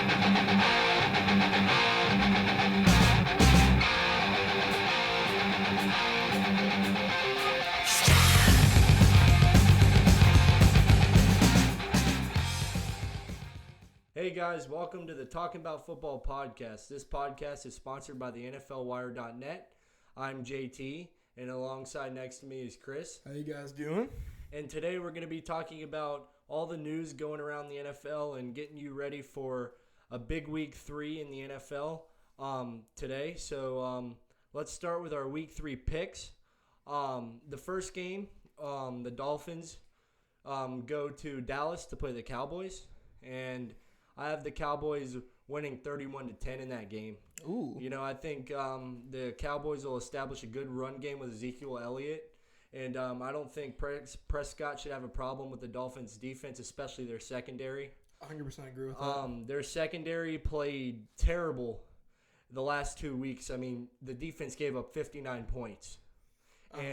Hey guys, welcome to the Talkin Bout Football podcast. This podcast is sponsored by the NFLwire.net. I'm JT, and alongside next to me is Chris. How you guys doing? And today we're going to be talking about all the news going around the NFL and getting you ready for a big week 3 in the NFL today. So let's start with our week 3 picks. The first game, the Dolphins go to Dallas to play the Cowboys, and I have the Cowboys winning 31-10 in that game. Ooh. You know, I think the Cowboys will establish a good run game with Ezekiel Elliott. And I don't think Prescott should have a problem with the Dolphins' defense, especially their secondary. 100% agree with that. Their secondary played terrible the last 2 weeks. I mean, the defense gave up 59 points.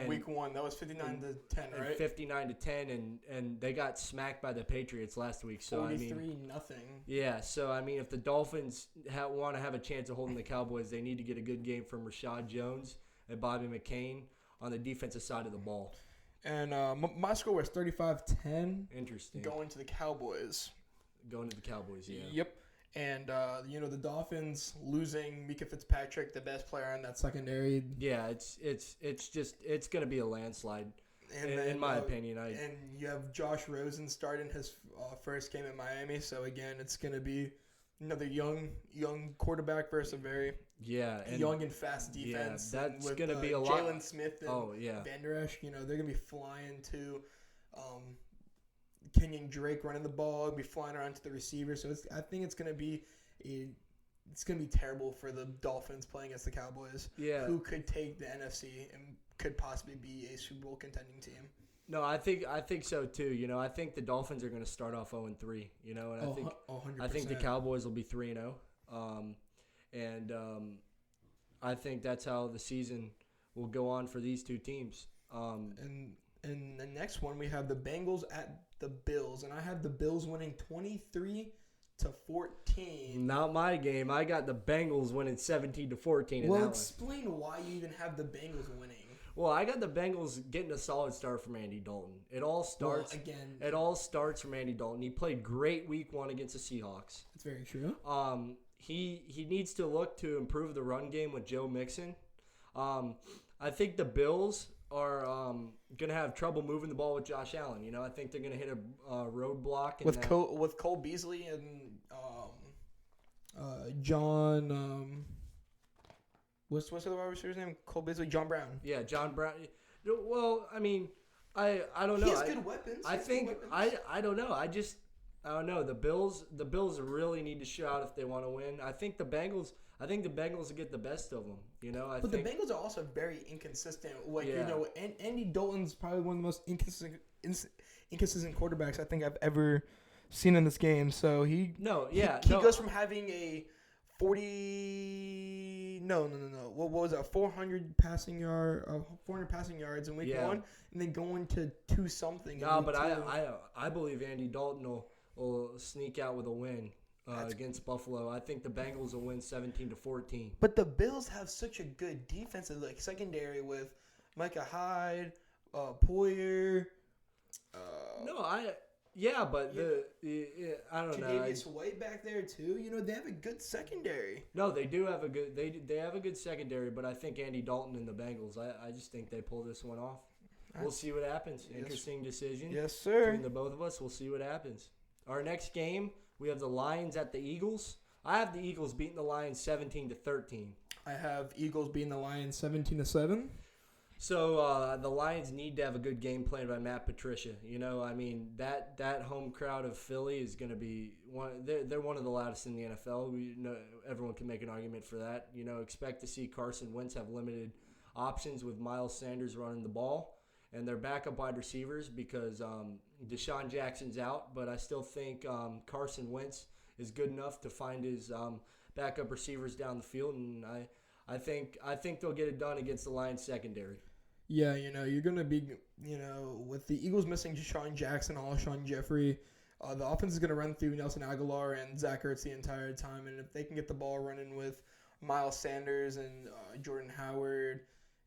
Week 1, that was 59-10, right? 59-10, and they got smacked by the Patriots last week. So 43-0. Yeah, so I mean, if the Dolphins want to have a chance of holding the Cowboys, they need to get a good game from Rashad Jones and Bobby McCain on the defensive side of the ball. And my score was 35-10. Interesting. Going to the Cowboys. Going to the Cowboys, yeah. Yep. And, the Dolphins losing Mika Fitzpatrick, the best player in that secondary. Yeah, it's going to be a landslide, in my opinion. And you have Josh Rosen starting his first game in Miami. So, again, it's going to be another young quarterback versus a very young and fast defense. Yeah, that's going to be a lot. Jalen Smith and Van Der Esch, they're going to be flying to Kenyon Drake running the ball, be flying around to the receiver. So I think it's going to be terrible for the Dolphins playing against the Cowboys, who could take the NFC and could possibly be a Super Bowl contending team. No, I think so too. I think the Dolphins are going to start off 0-3. And I think the Cowboys will be 3-0. And I think that's how the season will go on for these two teams. And the next one, we have the Bengals at the Bills, and I have the Bills winning 23-14. Not my game. I got the Bengals winning 17-14. Well, explain why you even have the Bengals winning. Well, I got the Bengals getting a solid start from Andy Dalton. It all starts from Andy Dalton. He played great week 1 against the Seahawks. That's very true. He needs to look to improve the run game with Joe Mixon. I think the Bills are going to have trouble moving the ball with Josh Allen. I think they're going to hit a roadblock. With Cole Beasley and John what's the wide receiver's name? Cole Beasley, John Brown. Yeah, John Brown. Well, I mean, I don't know. He has good weapons. I don't know. I don't know. The Bills really need to show out if they want to win. I think the Bengals will get the best of them. But the Bengals are also very inconsistent. Andy Dalton's probably one of the most inconsistent quarterbacks I think I've ever seen in this game. So he goes from having a 400 passing yards in week 1, and then going to 2-something. No, but I believe Andy Dalton will sneak out with a win. Against Buffalo. I think the Bengals will win 17-14. But the Bills have such a good defensive secondary with Micah Hyde, Poyer. I don't know. Tre'Davious White back there too. They have a good secondary. No, they do have a good. They have a good secondary, but I think Andy Dalton and the Bengals. I just think they pull this one off. We'll see what happens. Interesting decision. Yes, sir. Between the both of us, we'll see what happens. Our next game. We have the Lions at the Eagles. I have the Eagles beating the Lions 17-13. I have Eagles beating the Lions 17-7. So the Lions need to have a good game plan by Matt Patricia. That home crowd of Philly is going to be they're one of the loudest in the NFL. Everyone can make an argument for that. Expect to see Carson Wentz have limited options with Miles Sanders running the ball and their backup wide receivers because Deshaun Jackson's out, but I still think Carson Wentz is good enough to find his backup receivers down the field, and I think they'll get it done against the Lions secondary. Yeah, you're going to be, with the Eagles missing Deshaun Jackson, Alshon Jeffrey, The offense is going to run through Nelson Aguilar and Zach Ertz the entire time, and if they can get the ball running with Miles Sanders and Jordan Howard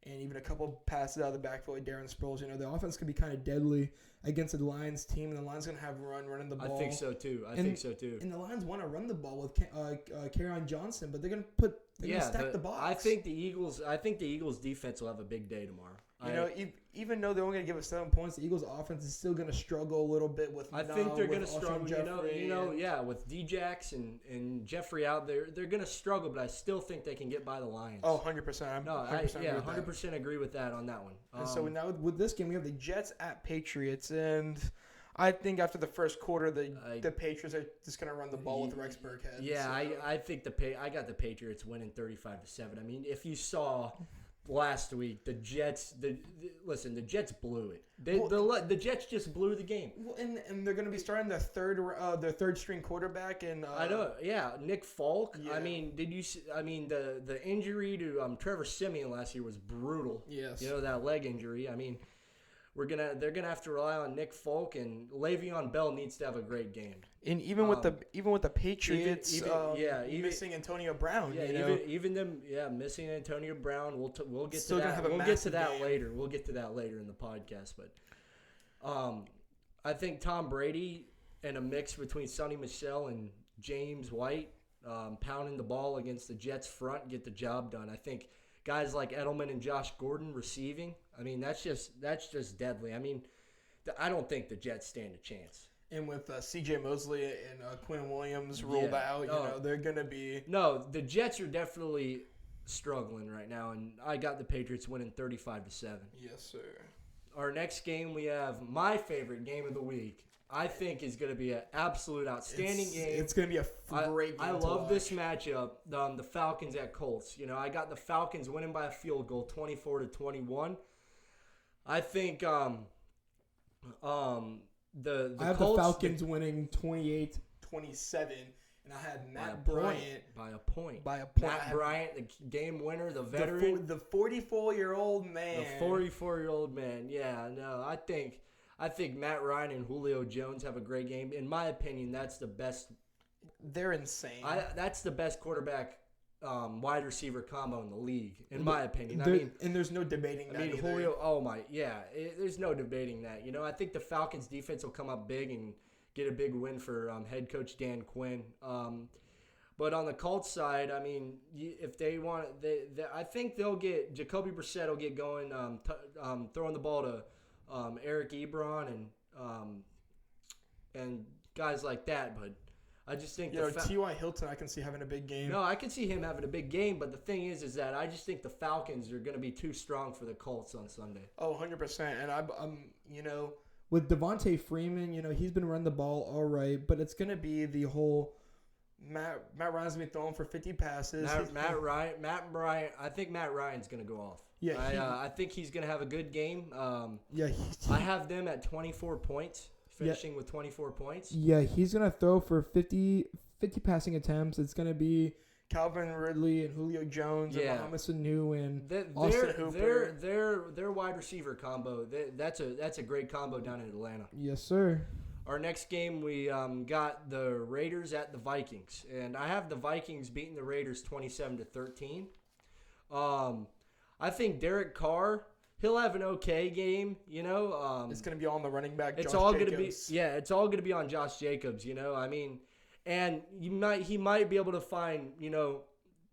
and even a couple passes out of the backfield, Darren Sproles, the offense could be kind of deadly against the Lions team, and the Lions going to have running the ball. I think so too. And the Lions want to run the ball with Kerryon Johnson, but they're going to stack the box. I think the Eagles defense will have a big day tomorrow. Even though they're only going to give us 7 points, the Eagles offense is still going to struggle a little bit with. I think they're going to struggle. With Djax and Jeffrey out there, they're going to struggle. But I still think they can get by the Lions. Oh, 100%. 100% agree with that on that one. And so now with this game, we have the Jets at Patriots, and I think after the first quarter, the Patriots are just going to run the ball with Rex Burkhead. Yeah, so. I think I got the Patriots winning 35-7. I mean, if you saw last week, the Jets blew it. The Jets just blew the game. Well, and they're going to be starting their third string quarterback, and I know, yeah, Nick Folk. Yeah. I mean, did you see? I mean, the injury to Trevor Siemian last year was brutal. Yes, that leg injury. I mean, they're gonna have to rely on Nick Folk, and Le'Veon Bell needs to have a great game. And even with the Patriots, missing Antonio Brown, even them, missing Antonio Brown. We'll get to that. We'll get to that later. We'll get to that later in the podcast. But I think Tom Brady and a mix between Sonny Michel and James White pounding the ball against the Jets front get the job done. I think guys like Edelman and Josh Gordon receiving. I mean, that's just deadly. I mean, I don't think the Jets stand a chance. And with C.J. Mosley and Quinn Williams rolled out, they're going to be... No, the Jets are definitely struggling right now, and I got the Patriots winning 35-7. Yes, sir. Our next game, we have my favorite game of the week. I think is going to be an absolute outstanding game. It's going to be a great game. I love this matchup, the Falcons at Colts. I got the Falcons winning by a field goal, 24-21. I think the I have Colts, the Falcons winning 28-27, and I had Matt Bryant by a point. Matt Bryant, the game winner, the veteran, the 44-year-old man. The 44-year-old man. Yeah, no, I think Matt Ryan and Julio Jones have a great game. In my opinion, that's the best. They're insane. That's the best quarterback wide receiver combo in the league, in my opinion. And there's no debating that. Julio. There's no debating that. I think the Falcons defense will come up big and get a big win for head coach Dan Quinn. But on the Colts side, I mean, if they want, I think they'll get Jacoby Brissett will get going, throwing the ball to Eric Ebron and guys like that, but I just think T.Y. Hilton I can see having a big game. No, I can see him having a big game, but the thing is that I just think the Falcons are going to be too strong for the Colts on Sunday. Oh, 100%. And I'm with Devontae Freeman, he's been running the ball all right, but it's going to be the whole Matt Ryan's going to be throwing for 50 passes. Matt Ryan, I think Matt Ryan's going to go off. Yeah, I think he's going to have a good game. I have them at 24 points. Finishing with 24 points. Yeah, he's going to throw for 50 passing attempts. It's going to be Calvin Ridley and Julio Jones and Mohamed Sanu and Austin Hooper. Their wide receiver combo, that's a great combo down in Atlanta. Yes, sir. Our next game, we got the Raiders at the Vikings. And I have the Vikings beating the Raiders 27-13. I think Derek Carr... He'll have an okay game, it's going to be all on the running back, it's all going to be on Josh Jacobs, I mean, and he might be able to find,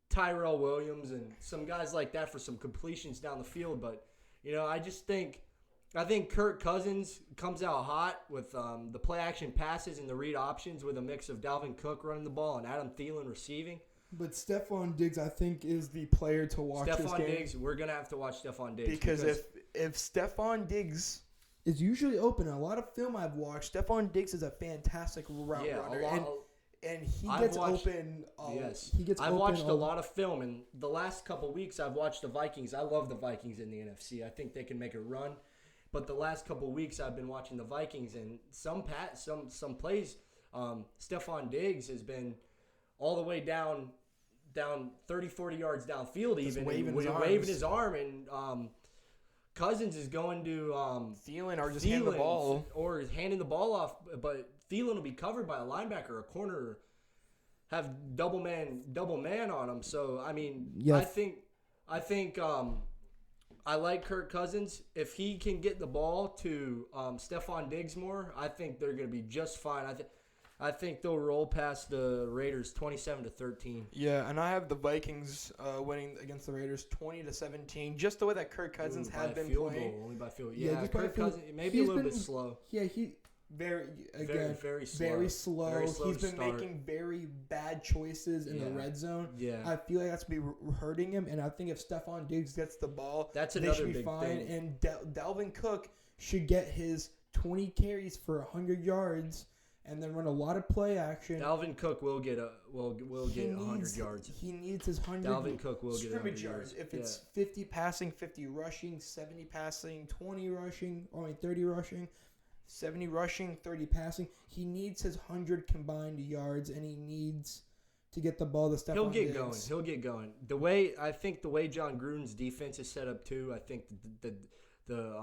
Tyrell Williams and some guys like that for some completions down the field, but I think Kirk Cousins comes out hot with the play action passes and the read options with a mix of Dalvin Cook running the ball and Adam Thielen receiving. But Stephon Diggs, I think, is the player to watch this game. Stephon Diggs, we're going to have to watch Stephon Diggs. Because if Stephon Diggs is usually open, a lot of film I've watched, Stephon Diggs is a fantastic route runner. And he gets open. Yes. I've watched a lot of film. And the last couple weeks, I've watched the Vikings. I love the Vikings in the NFC. I think they can make a run. But the last couple weeks, I've been watching the Vikings. And some plays, Stephon Diggs has been all the way down 30, 40 yards downfield, even waving his arm, and Cousins is going to Thielen or just handing the ball or handing the ball off, but Thielen will be covered by a linebacker, a corner, have double man on him. So I mean, I think I like Kirk Cousins. If he can get the ball to Stephon Diggs more, I think they're going to be just fine. I think they'll roll past the Raiders 27-13. Yeah, and I have the Vikings winning against the Raiders 20-17. Just the way that Kirk Cousins has been playing. Only by field goal. Yeah, Kirk Cousins maybe a little bit slow. Yeah, very slow. He's been making very bad choices in the red zone. Yeah, I feel like that's be hurting him. And I think if Stephon Diggs gets the ball, that's another big fine. thing. And Dalvin Cook should get his 20 carries for 100 yards. And then run a lot of play action. Dalvin Cook will get 100 yards. He needs his 100. Dalvin Cook will get 100 yards. If it's 50 passing, 50 rushing, 70 passing, 20 rushing, 30 rushing, 70 rushing, 30 passing, he needs his 100 combined yards, and he needs to get the ball to Stephon Diggs. He'll get going. The way John Gruden's defense is set up too, I think the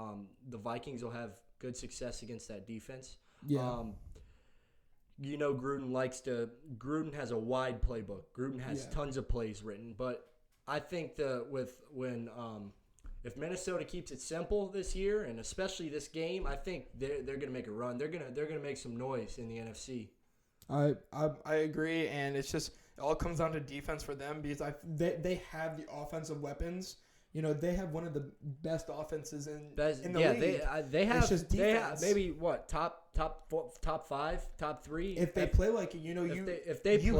Vikings will have good success against that defense. Yeah. Gruden has a wide playbook. Gruden has tons of plays written, but I think if Minnesota keeps it simple this year, and especially this game, I think they're going to make a run. They're going to make some noise in the NFC. I agree, and it all comes down to defense for them because they have the offensive weapons. They have one of the best offenses in the league. They have maybe top 5, top 3. If they play like you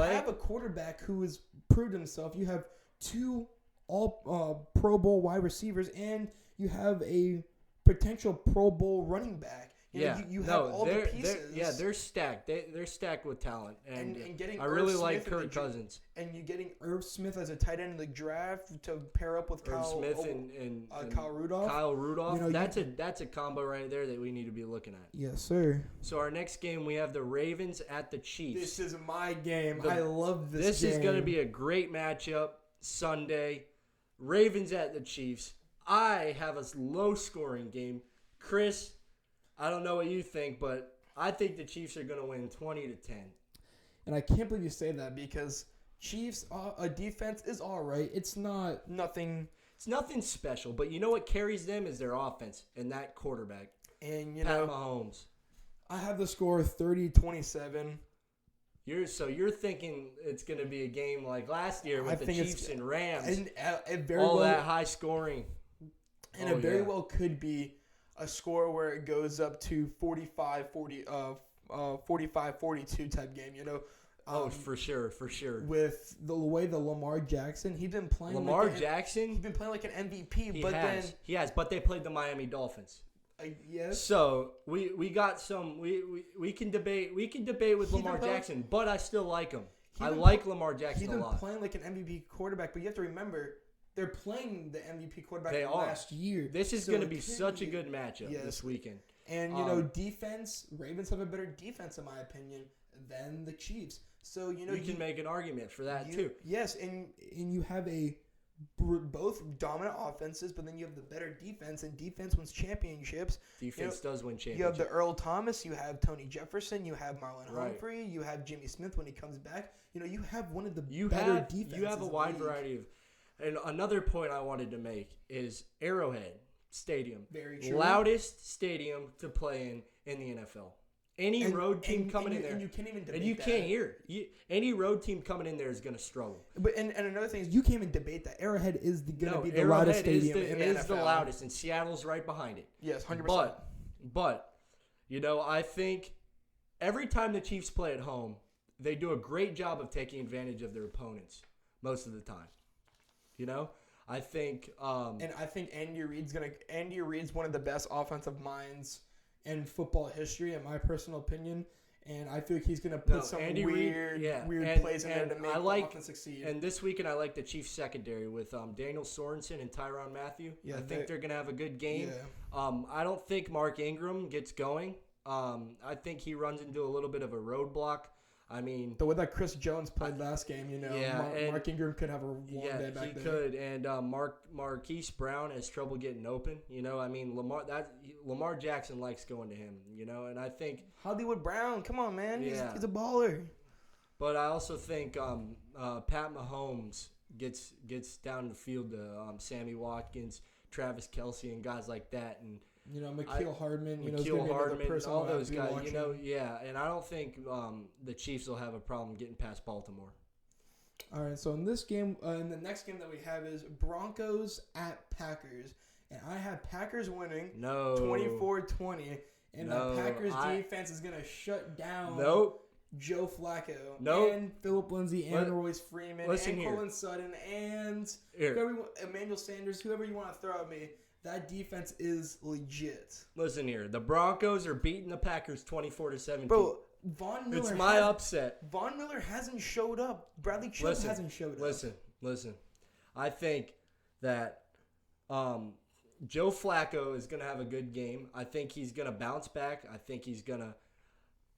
have a quarterback who has proved himself. You have 2 all Pro Bowl wide receivers, and you have a potential Pro Bowl running back. You have all the pieces. They're stacked. They're stacked with talent, and getting I really like Kirk Cousins. And you getting Irv Smith as a tight end in the draft to pair up with Kyle Rudolph. Kyle Rudolph. That's a combo right there that we need to be looking at. Yes, sir. So our next game, we have the Ravens at the Chiefs. This is my game. I love this game. This is going to be a great matchup Sunday. Ravens at the Chiefs. I have a low-scoring game. Chris, I don't know what you think, but I think the Chiefs are going to win 20-10. And I can't believe you say that because Chiefs defense is all right. It's nothing. It's nothing special, but you know what carries them is their offense and that quarterback. And Pat Mahomes. I have the score 30-27. You're thinking it's going to be a game like last year with the Chiefs and Rams. And that high scoring. And it very well could be a score where it goes up to 45-42 type game, for sure. With the way the Lamar Jackson, he's been playing he's been playing like an MVP, he has, but they played the Miami Dolphins. Yes. So we got some we can debate with Lamar Jackson, but I still like him. I like Lamar Jackson a lot. He's been playing like an MVP quarterback, but you have to remember they're playing the MVP quarterback last year. This is going to be such a good matchup this weekend. And defense, Ravens have a better defense in my opinion than the Chiefs. So you can make an argument for that too. Yes, and you have both dominant offenses, but then you have the better defense, and defense wins championships. Defense does win championships. You have the Earl Thomas, you have Tony Jefferson, you have Marlon Humphrey, you have Jimmy Smith when he comes back. You have one of the better defenses. You have a wide variety of. And another point I wanted to make is Arrowhead Stadium, very true, loudest stadium to play in the NFL. Any road team coming in there, and you can't even debate and you can't hear it. Any road team coming in there is going to struggle. But and another thing is you can't even debate that Arrowhead is going to be the loudest stadium in the NFL. It is the loudest, and Seattle's right behind it. Yes, 100%. But I think every time the Chiefs play at home, they do a great job of taking advantage of their opponents most of the time. I think and I think Andy Reid's one of the best offensive minds in football history, in my personal opinion. And I feel like he's going to put some weird plays in there to make the offense succeed. And this weekend, I like the Chiefs secondary with Daniel Sorensen and Tyrann Mathieu. Yeah, I think they're going to have a good game. Yeah. I don't think Mark Ingram gets going. I think he runs into a little bit of a roadblock. I mean, the way that Chris Jones played last game, Mark Ingram could have a long day back there. He could, and Marquise Brown has trouble getting open. I mean, Lamar Jackson likes going to him. And I think Hollywood Brown, come on, man, he's a baller. But I also think Pat Mahomes gets down the field to Sammy Watkins, Travis Kelce, and guys like that, and Mecole Hardman, all those guys, and I don't think the Chiefs will have a problem getting past Baltimore. All right, so in this game, in the next game that we have is Broncos at Packers, and I have Packers winning 24-20, and the Packers defense is going to shut down Joe Flacco and Philip Lindsay and Royce Freeman and Colin Sutton and Emmanuel Sanders, whoever you want to throw at me. That defense is legit. Listen here. The Broncos are beating the Packers 24-17. Bro, Von Miller. It's my upset. Von Miller hasn't showed up. Bradley Chubb hasn't showed up. Listen. I think that Joe Flacco is going to have a good game. I think he's going to bounce back. I think he's going to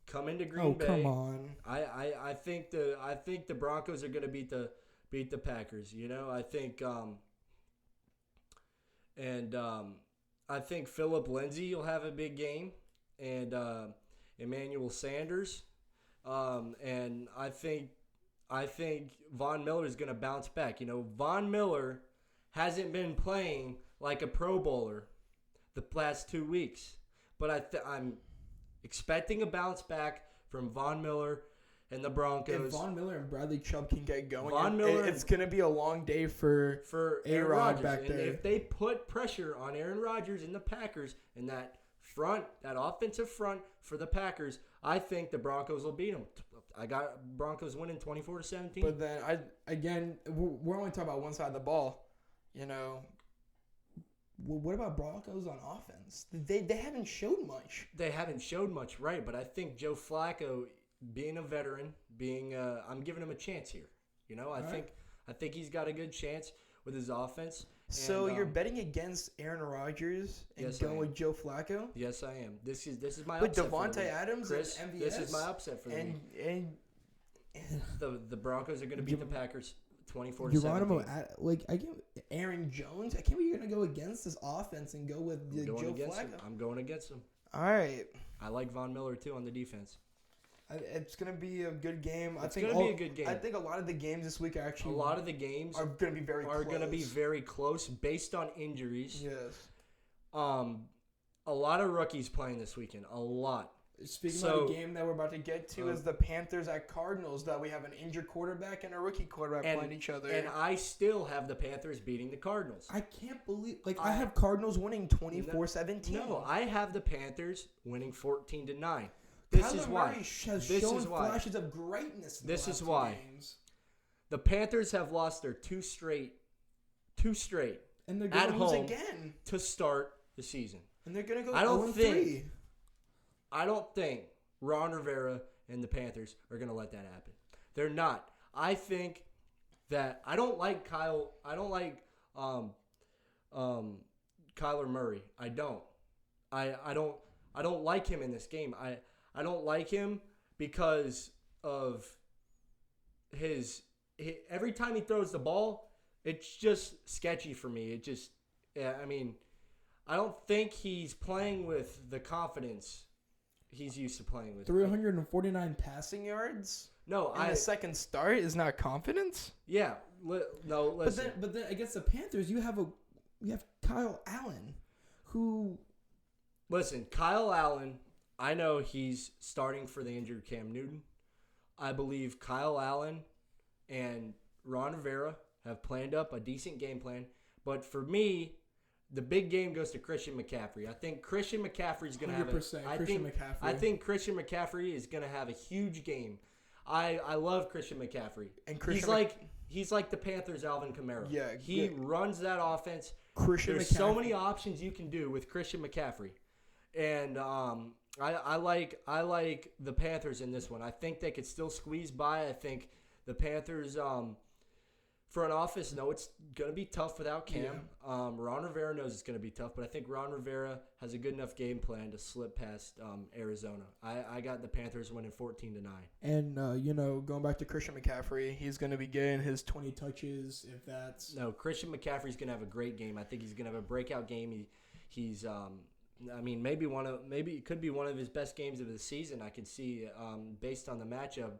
come into Green Bay. Oh, come on. I think the Broncos are going to beat the Packers. I think I think Philip Lindsay will have a big game, and Emmanuel Sanders, and I think Von Miller is going to bounce back. Von Miller hasn't been playing like a Pro Bowler the last 2 weeks, but I'm expecting a bounce back from Von Miller and the Broncos. If Von Miller and Bradley Chubb can get going, it's going to be a long day for A-Rod back there. And if they put pressure on Aaron Rodgers and the Packers and that offensive front for the Packers, I think the Broncos will beat them. I got Broncos winning 24-17. But then, we're only talking about one side of the ball. What about Broncos on offense? They haven't showed much. They haven't showed much, right? But I think Joe Flacco, being a veteran, I'm giving him a chance here. I think he's got a good chance with his offense. So you're betting against Aaron Rodgers and going with Joe Flacco? Yes, I am. This is my upset. With Devontae Adams Chris, and MVS. This is my upset for them. And the Broncos are going to beat the Packers 24-17. I get Aaron Jones. I can't believe you're going to go against this offense and go with Joe Flacco. I'm going against him. All right. I like Von Miller too on the defense. It's going to be a good game. It's going to be a good game. I think a lot of the games this week are going to be very close based on injuries. Yes. A lot of rookies playing this weekend. A lot. Speaking of the game that we're about to get to is the Panthers at Cardinals, that we have an injured quarterback and a rookie quarterback playing each other. And I still have the Panthers beating the Cardinals. I can't believe I have Cardinals winning 24-17. No, I have the Panthers winning 14-9. This is why. Has shown flashes of greatness. This is why. The Panthers have lost their two straight, and they're going to lose again to start the season. And they're going to go 0-3. I don't think Ron Rivera and the Panthers are going to let that happen. They're not. I think that I don't like Kyler Murray. I don't. I don't like him in this game. I don't like him because of every time he throws the ball, it's just sketchy for me. I don't think he's playing with the confidence he's used to playing with. 349 passing yards? No, a second start is not confidence? Yeah. No, listen. But then against the Panthers, you have Kyle Allen, who... Listen, Kyle Allen, I know he's starting for the injured Cam Newton. I believe Kyle Allen and Ron Rivera have planned up a decent game plan. But for me, the big game goes to Christian McCaffrey. I think Christian McCaffrey is going to have I think Christian McCaffrey is going to have a huge game. I love Christian McCaffrey. And he's like the Panthers' Alvin Kamara. Yeah, he runs that offense. There's so many options you can do with Christian McCaffrey. And I like the Panthers in this one. I think they could still squeeze by. I think the Panthers front office know it's going to be tough without Cam. Yeah. Ron Rivera knows it's going to be tough, but I think Ron Rivera has a good enough game plan to slip past Arizona. I got the Panthers winning 14-9. And, going back to Christian McCaffrey, he's going to be getting his 20 touches if that's... No, Christian McCaffrey's going to have a great game. I think he's going to have a breakout game. He's maybe it could be one of his best games of the season. I can see based on the matchup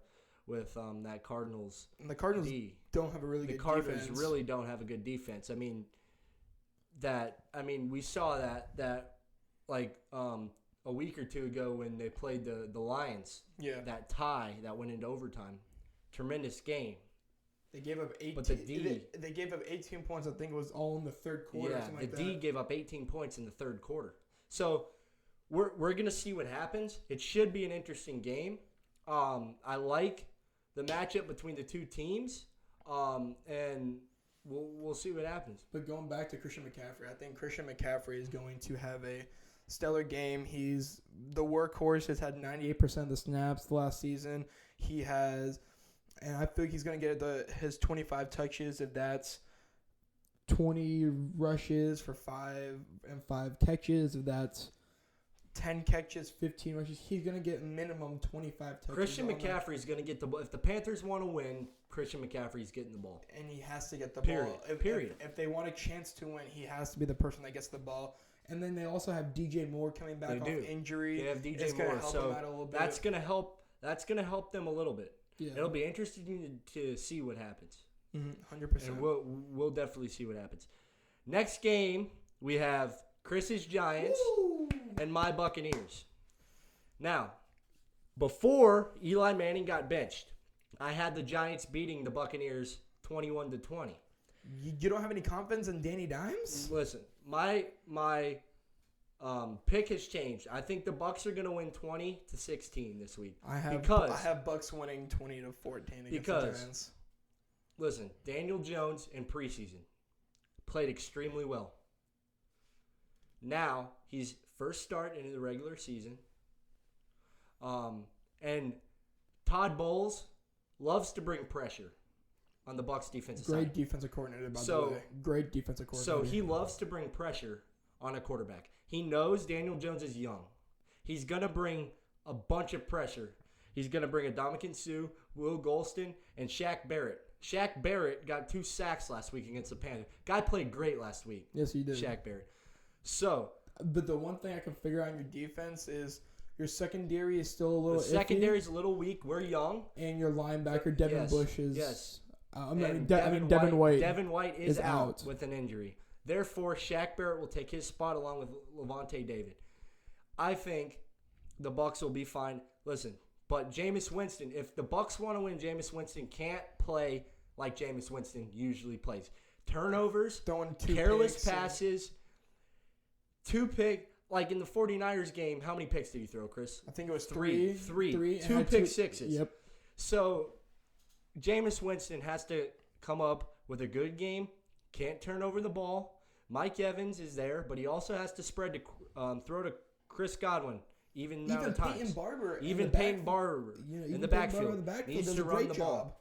with that Cardinals. And the Cardinals don't have a really good defense. The Cardinals really don't have a good defense. We saw that like a week or two ago when they played the Lions. Yeah. That tie that went into overtime. Tremendous game. They gave up 18. But the D, they gave up 18 points. I think it was all in the third quarter. Yeah, the D gave up 18 points in the third quarter. So we're gonna see what happens. It should be an interesting game. I like the matchup between the two teams, and we'll see what happens. But going back to Christian McCaffrey, I think Christian McCaffrey is going to have a stellar game. He's the workhorse. Has had 98% of the snaps last season. He has, and I think he's going to get his 25 touches if that's 20 rushes for 5 catches. If that's 10 catches, 15 rushes, he's going to get minimum 25 touches. Christian McCaffrey is going to get the ball. If the Panthers want to win, Christian McCaffrey is getting the ball. And he has to get the ball. Period. If they want a chance to win, he has to be the person that gets the ball. And then they also have DJ Moore coming back off injury. They have DJ Moore, so that's going to help. That's going to help them a little bit. Yeah. It'll be interesting to see what happens. 100%. And we'll definitely see what happens. Next game, we have Chris's Giants. Woo! And my Buccaneers. Now, before Eli Manning got benched, I had the Giants beating the Buccaneers 21-20. You don't have any confidence in Danny Dimes? Listen, my pick has changed. I think the Bucs are going to win 20-16 this week. I have Bucs winning 20-14 against the Giants. Listen, Daniel Jones in preseason played extremely well. Now he's first start into the regular season. And Todd Bowles loves to bring pressure on the Bucs defensive side. Great defensive coordinator, by the way. Great defensive coordinator. So he loves to bring pressure on a quarterback. He knows Daniel Jones is young. He's going to bring a bunch of pressure. He's going to bring Ndamukong Suh, Will Golston, and Shaq Barrett. Shaq Barrett got 2 sacks last week against the Panthers. Guy played great last week. Yes, he did. Shaq Barrett. So, but the one thing I can figure out in your defense is your secondary is still a little iffy. Secondary is a little weak. We're young. And your linebacker, Devin Bush, is... Yes. Devin White. Devin White is out with an injury. Therefore, Shaq Barrett will take his spot along with Levante David. I think the Bucs will be fine. Listen, but Jameis Winston, if the Bucs want to win, Jameis Winston can't play like Jameis Winston usually plays. Turnovers, careless passes... 2 pick, like in the 49ers game, how many picks did he throw, Chris? I think it was three. 2 pick sixes. Yep. So, Jameis Winston has to come up with a good game. Can't turn over the ball. Mike Evans is there, but he also has to spread to throw to Chris Godwin. Even Peyton Barber. Even Peyton Barber in the backfield. Needs to run the ball.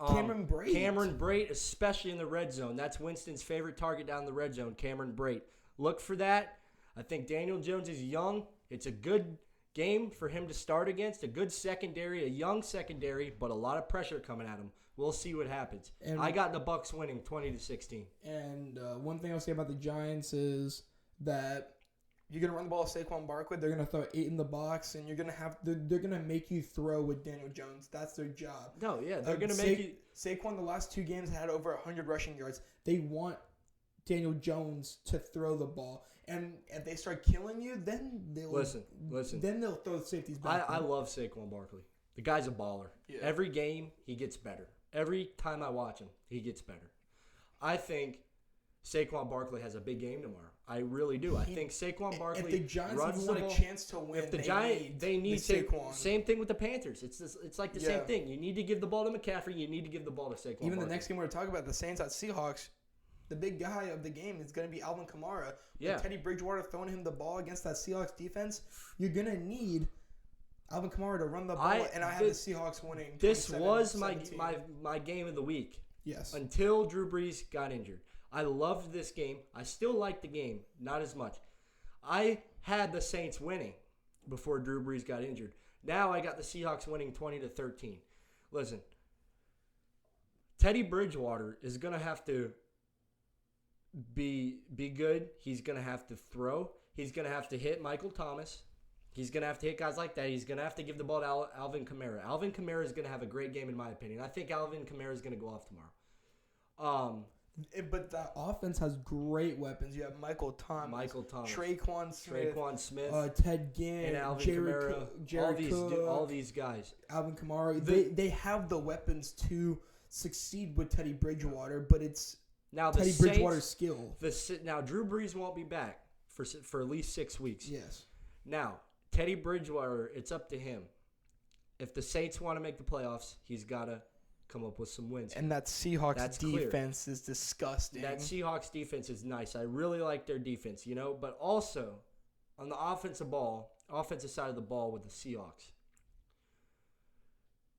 Cameron Brate, especially in the red zone. That's Winston's favorite target down the red zone, Cameron Brate. Look for that. I think Daniel Jones is young. It's a good game for him to start against. A good secondary, a young secondary, but a lot of pressure coming at him. We'll see what happens. And I got the Bucs winning 20-16. And one thing I'll say about the Giants is that you're gonna run the ball with Saquon Barkley. They're gonna throw 8 in the box, and they're gonna make you throw with Daniel Jones. That's their job. No, yeah, they're gonna make you. Saquon the last 2 games had over 100 rushing yards. They want Daniel Jones to throw the ball, and if they start killing you, then they'll listen. Then they'll throw the safeties back. I love Saquon Barkley. The guy's a baller. Yeah. Every game he gets better. Every time I watch him, he gets better. I think Saquon Barkley has a big game tomorrow. I really do. I think Saquon Barkley if the Giants runs want a chance to win. If the Giants, they need Saquon. Same thing with the Panthers. It's like the same thing. You need to give the ball to McCaffrey. You need to give the ball to Saquon. Even Barkley. The next game we're talking about, the Saints at Seahawks. The big guy of the game is going to be Alvin Kamara. With Teddy Bridgewater throwing him the ball against that Seahawks defense, you're going to need Alvin Kamara to run the ball, and I have the Seahawks winning. This was my game of the week. Yes. Until Drew Brees got injured. I loved this game. I still like the game, not as much. I had the Saints winning before Drew Brees got injured. Now I got the Seahawks winning 20-13. Listen, Teddy Bridgewater is going to have to be good. He's going to have to throw. He's going to have to hit Michael Thomas. He's going to have to hit guys like that. He's going to have to give the ball to Alvin Kamara. Alvin Kamara is going to have a great game in my opinion. I think Alvin Kamara is going to go off tomorrow. But the offense has great weapons. You have Michael Thomas, Traquan Smith, Ted Ginn, and Alvin Kamara. All these guys. Alvin Kamara. They have the weapons to succeed with Teddy Bridgewater, but it's Teddy Bridgewater's skill. Now, Drew Brees won't be back for at least 6 weeks. Yes. Now, Teddy Bridgewater, it's up to him. If the Saints want to make the playoffs, he's got to come up with some wins. And that Seahawks defense is disgusting. That Seahawks defense is nice. I really like their defense, But also, on the offensive side of the ball with the Seahawks,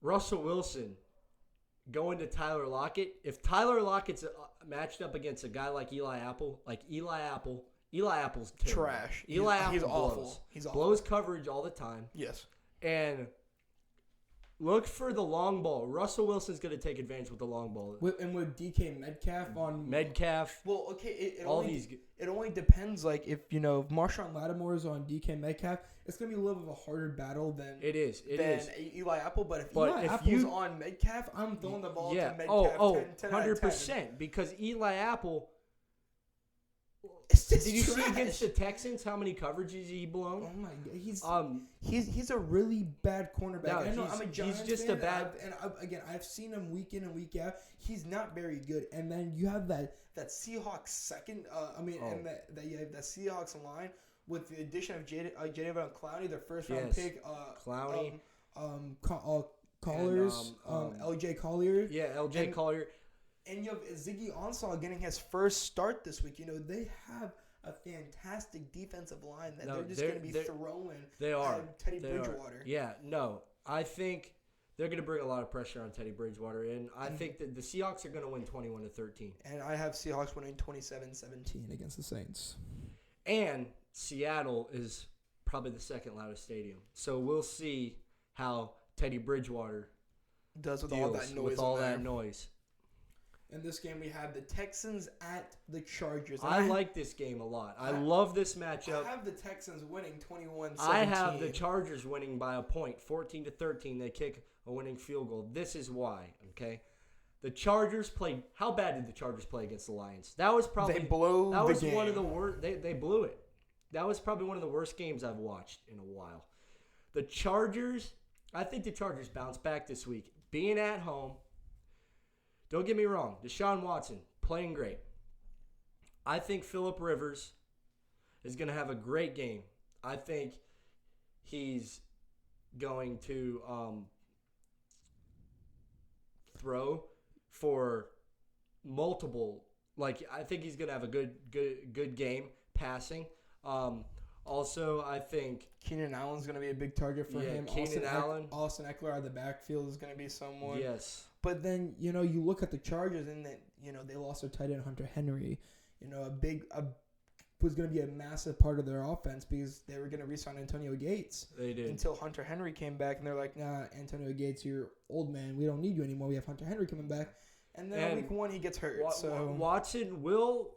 Russell Wilson going to Tyler Lockett. If Tyler Lockett's matched up against a guy like Eli Apple's terrible. Trash. He's awful. He's awful. Blows coverage all the time. Yes. And look for the long ball. Russell Wilson's going to take advantage with the long ball. And with DK Metcalf on... Well, okay, it only depends, if Marshawn Lattimore is on DK Metcalf, it's going to be a little bit of a harder battle than... It is. Eli Apple, but if Apple's on Metcalf, I'm throwing the ball to Metcalf 10 100%, 10. Because Eli Apple... Did you see against the Texans how many coverages he blown? Oh my god, he's a really bad cornerback. No, I know I'm a Giants he's just fan, a bad. I've seen him week in and week out. He's not very good. And then you have that Seahawks second. And you have that Seahawks line with the addition of Jadeveon Clowney, their first round pick. Clowney. Colliers. LJ Collier. Yeah, LJ Collier. And you have Ziggy Ansah getting his first start this week. They have a fantastic defensive line that they're just going to be throwing at Teddy Bridgewater. Yeah, no. I think they're going to bring a lot of pressure on Teddy Bridgewater. And I think that the Seahawks are going to win 21-13. And I have Seahawks winning 27-17 against the Saints. And Seattle is probably the second loudest stadium. So we'll see how Teddy Bridgewater does with all that noise. In this game, we have the Texans at the Chargers. I like this game a lot. I love this matchup. I have the Texans winning 21-17. I have the Chargers winning by a point, 14-13. They kick a winning field goal. This is why, okay? The Chargers played. How bad did the Chargers play against the Lions? That was probably. They blew that was the game. One of the worst. They blew it. That was probably one of the worst games I've watched in a while. The Chargers. I think the Chargers bounced back this week, being at home. Don't get me wrong. Deshaun Watson, playing great. I think Phillip Rivers is going to have a great game. I think he's going to throw for multiple. I think he's going to have a good game passing. Also, I think Keenan Allen's going to be a big target for him. Keenan Allen. Austin Eckler out of the backfield is going to be someone. Yes. But then, you look at the Chargers and they lost their tight end Hunter Henry. Was going to be a massive part of their offense because they were going to re-sign Antonio Gates. They did. Until Hunter Henry came back and they're like, nah, Antonio Gates, you're old man. We don't need you anymore. We have Hunter Henry coming back. And then week one he gets hurt. Watson will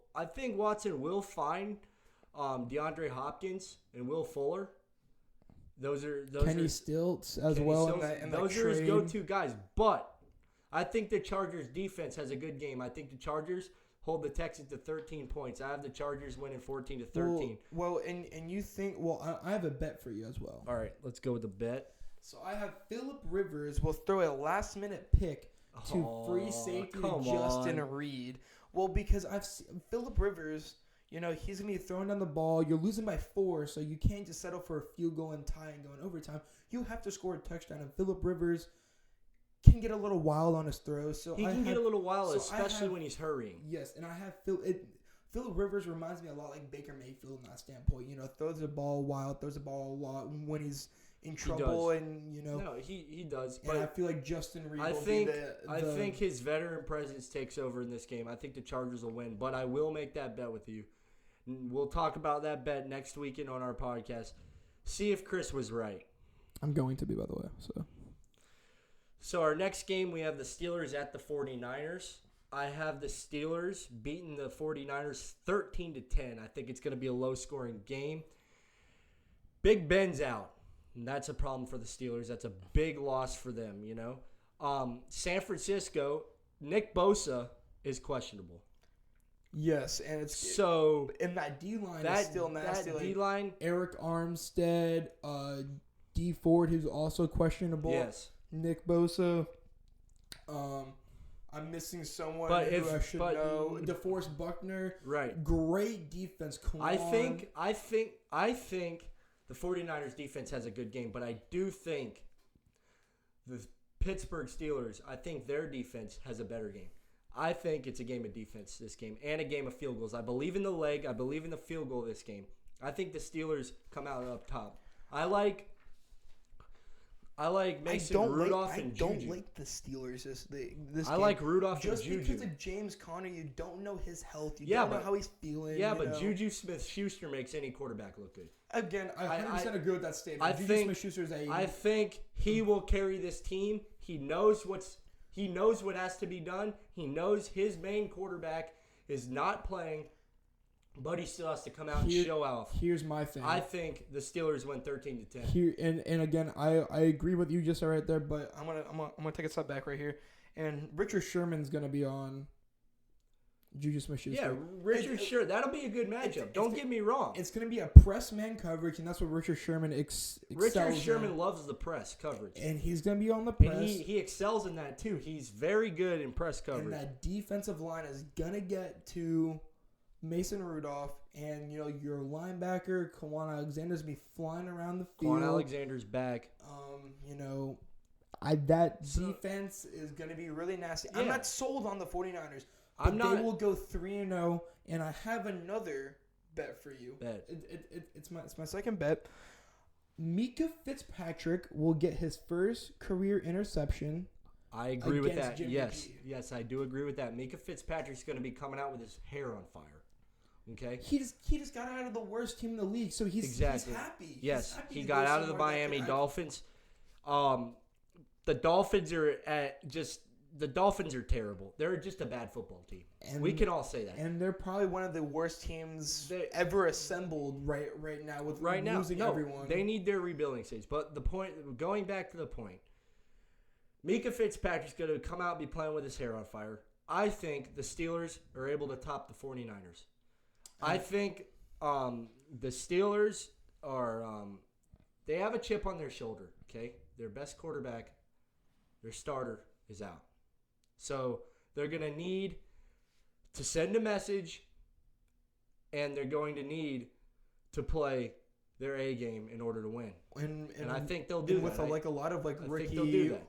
find DeAndre Hopkins and Will Fuller. Those are Kenny Stilts as well. Those are his go-to guys. But I think the Chargers defense has a good game. I think the Chargers hold the Texans to 13 points. I have the Chargers winning 14-13. Well, and you think, I have a bet for you as well. All right, let's go with the bet. So I have Phillip Rivers will throw a last-minute pick to free safety Justin Reed. Well, because I've seen Phillip Rivers, he's going to be throwing down the ball. You're losing by 4, so you can't just settle for a field goal and tie and go in overtime. You have to score a touchdown, and Phillip Rivers can get a little wild on his throws. So he can get a little wild, especially when he's hurrying. Yes, and I have Phillip Rivers reminds me a lot like Baker Mayfield in that standpoint. Throws the ball wild, throws the ball a lot when he's in trouble, and No, he does. And but I feel like Justin Reed. I think his veteran presence takes over in this game. I think the Chargers will win, but I will make that bet with you. We'll talk about that bet next weekend on our podcast. See if Chris was right. I'm going to be, by the way. So our next game, we have the Steelers at the 49ers. I have the Steelers beating the 49ers 13-10. I think it's going to be a low-scoring game. Big Ben's out. And that's a problem for the Steelers. That's a big loss for them, San Francisco, Nick Bosa is questionable. Yes, and and that D-line is still nasty. That D-line. Eric Armstead, D Ford, who's also questionable. Yes. Nick Bosa. I'm missing someone who I should know. DeForest Buckner. Right. Great defense. I think the 49ers defense has a good game, but I do think the Pittsburgh Steelers, I think their defense has a better game. I think it's a game of defense this game and a game of field goals. I believe in the leg. I believe in the field goal this game. I think the Steelers come out up top. I like Mason Rudolph and Juju. I don't like the Steelers this I game. Like Rudolph and Juju. Just because of James Conner, you don't know his health. You don't know how he's feeling. Yeah, but Juju Smith-Schuster makes any quarterback look good. Again, I 100% agree with that statement. I think he will carry this team. He knows what has to be done. He knows his main quarterback is not playing. But he still has to come out and show off. Here's my thing. I think the Steelers win 13-10. Here and again, I agree with you just right there. But I'm gonna take a step back right here. And Richard Sherman's gonna be on Juju Smith-Schuster. Yeah, Richard Sherman. That'll be a good matchup. Don't get me wrong. It's gonna be a press man coverage, and that's what Richard Sherman excels. Richard Sherman loves the press coverage, and he's gonna be on the press. And he excels in that too. He's very good in press coverage. And that defensive line is gonna get to Mason Rudolph, and your linebacker Kwan Alexander's be flying around the field. Kwan Alexander's back. That defense is going to be really nasty. Yeah. I'm not sold on the 49ers, but they will go 3-0, and I have another bet for you. It's my second bet. Mika Fitzpatrick will get his first career interception. I agree with that. Yes, I do agree with that. Mika Fitzpatrick's going to be coming out with his hair on fire. Okay. He just got out of the worst team in the league, so he's happy. Yes, he got out of the Miami Dolphins. The Dolphins are terrible. They're just a bad football team. And we can all say that. And they're probably one of the worst teams ever assembled right now with losing everyone. They need their rebuilding stage. But going back to the point, Mika Fitzpatrick's going to come out and be playing with his hair on fire. I think the Steelers are able to top the 49ers. I think the Steelers are they have a chip on their shoulder, okay? Their best quarterback, their starter, is out. So they're going to need to send a message, and they're going to need to play their A game in order to win. And I think they'll do that. With a lot of rookie, they'll do that.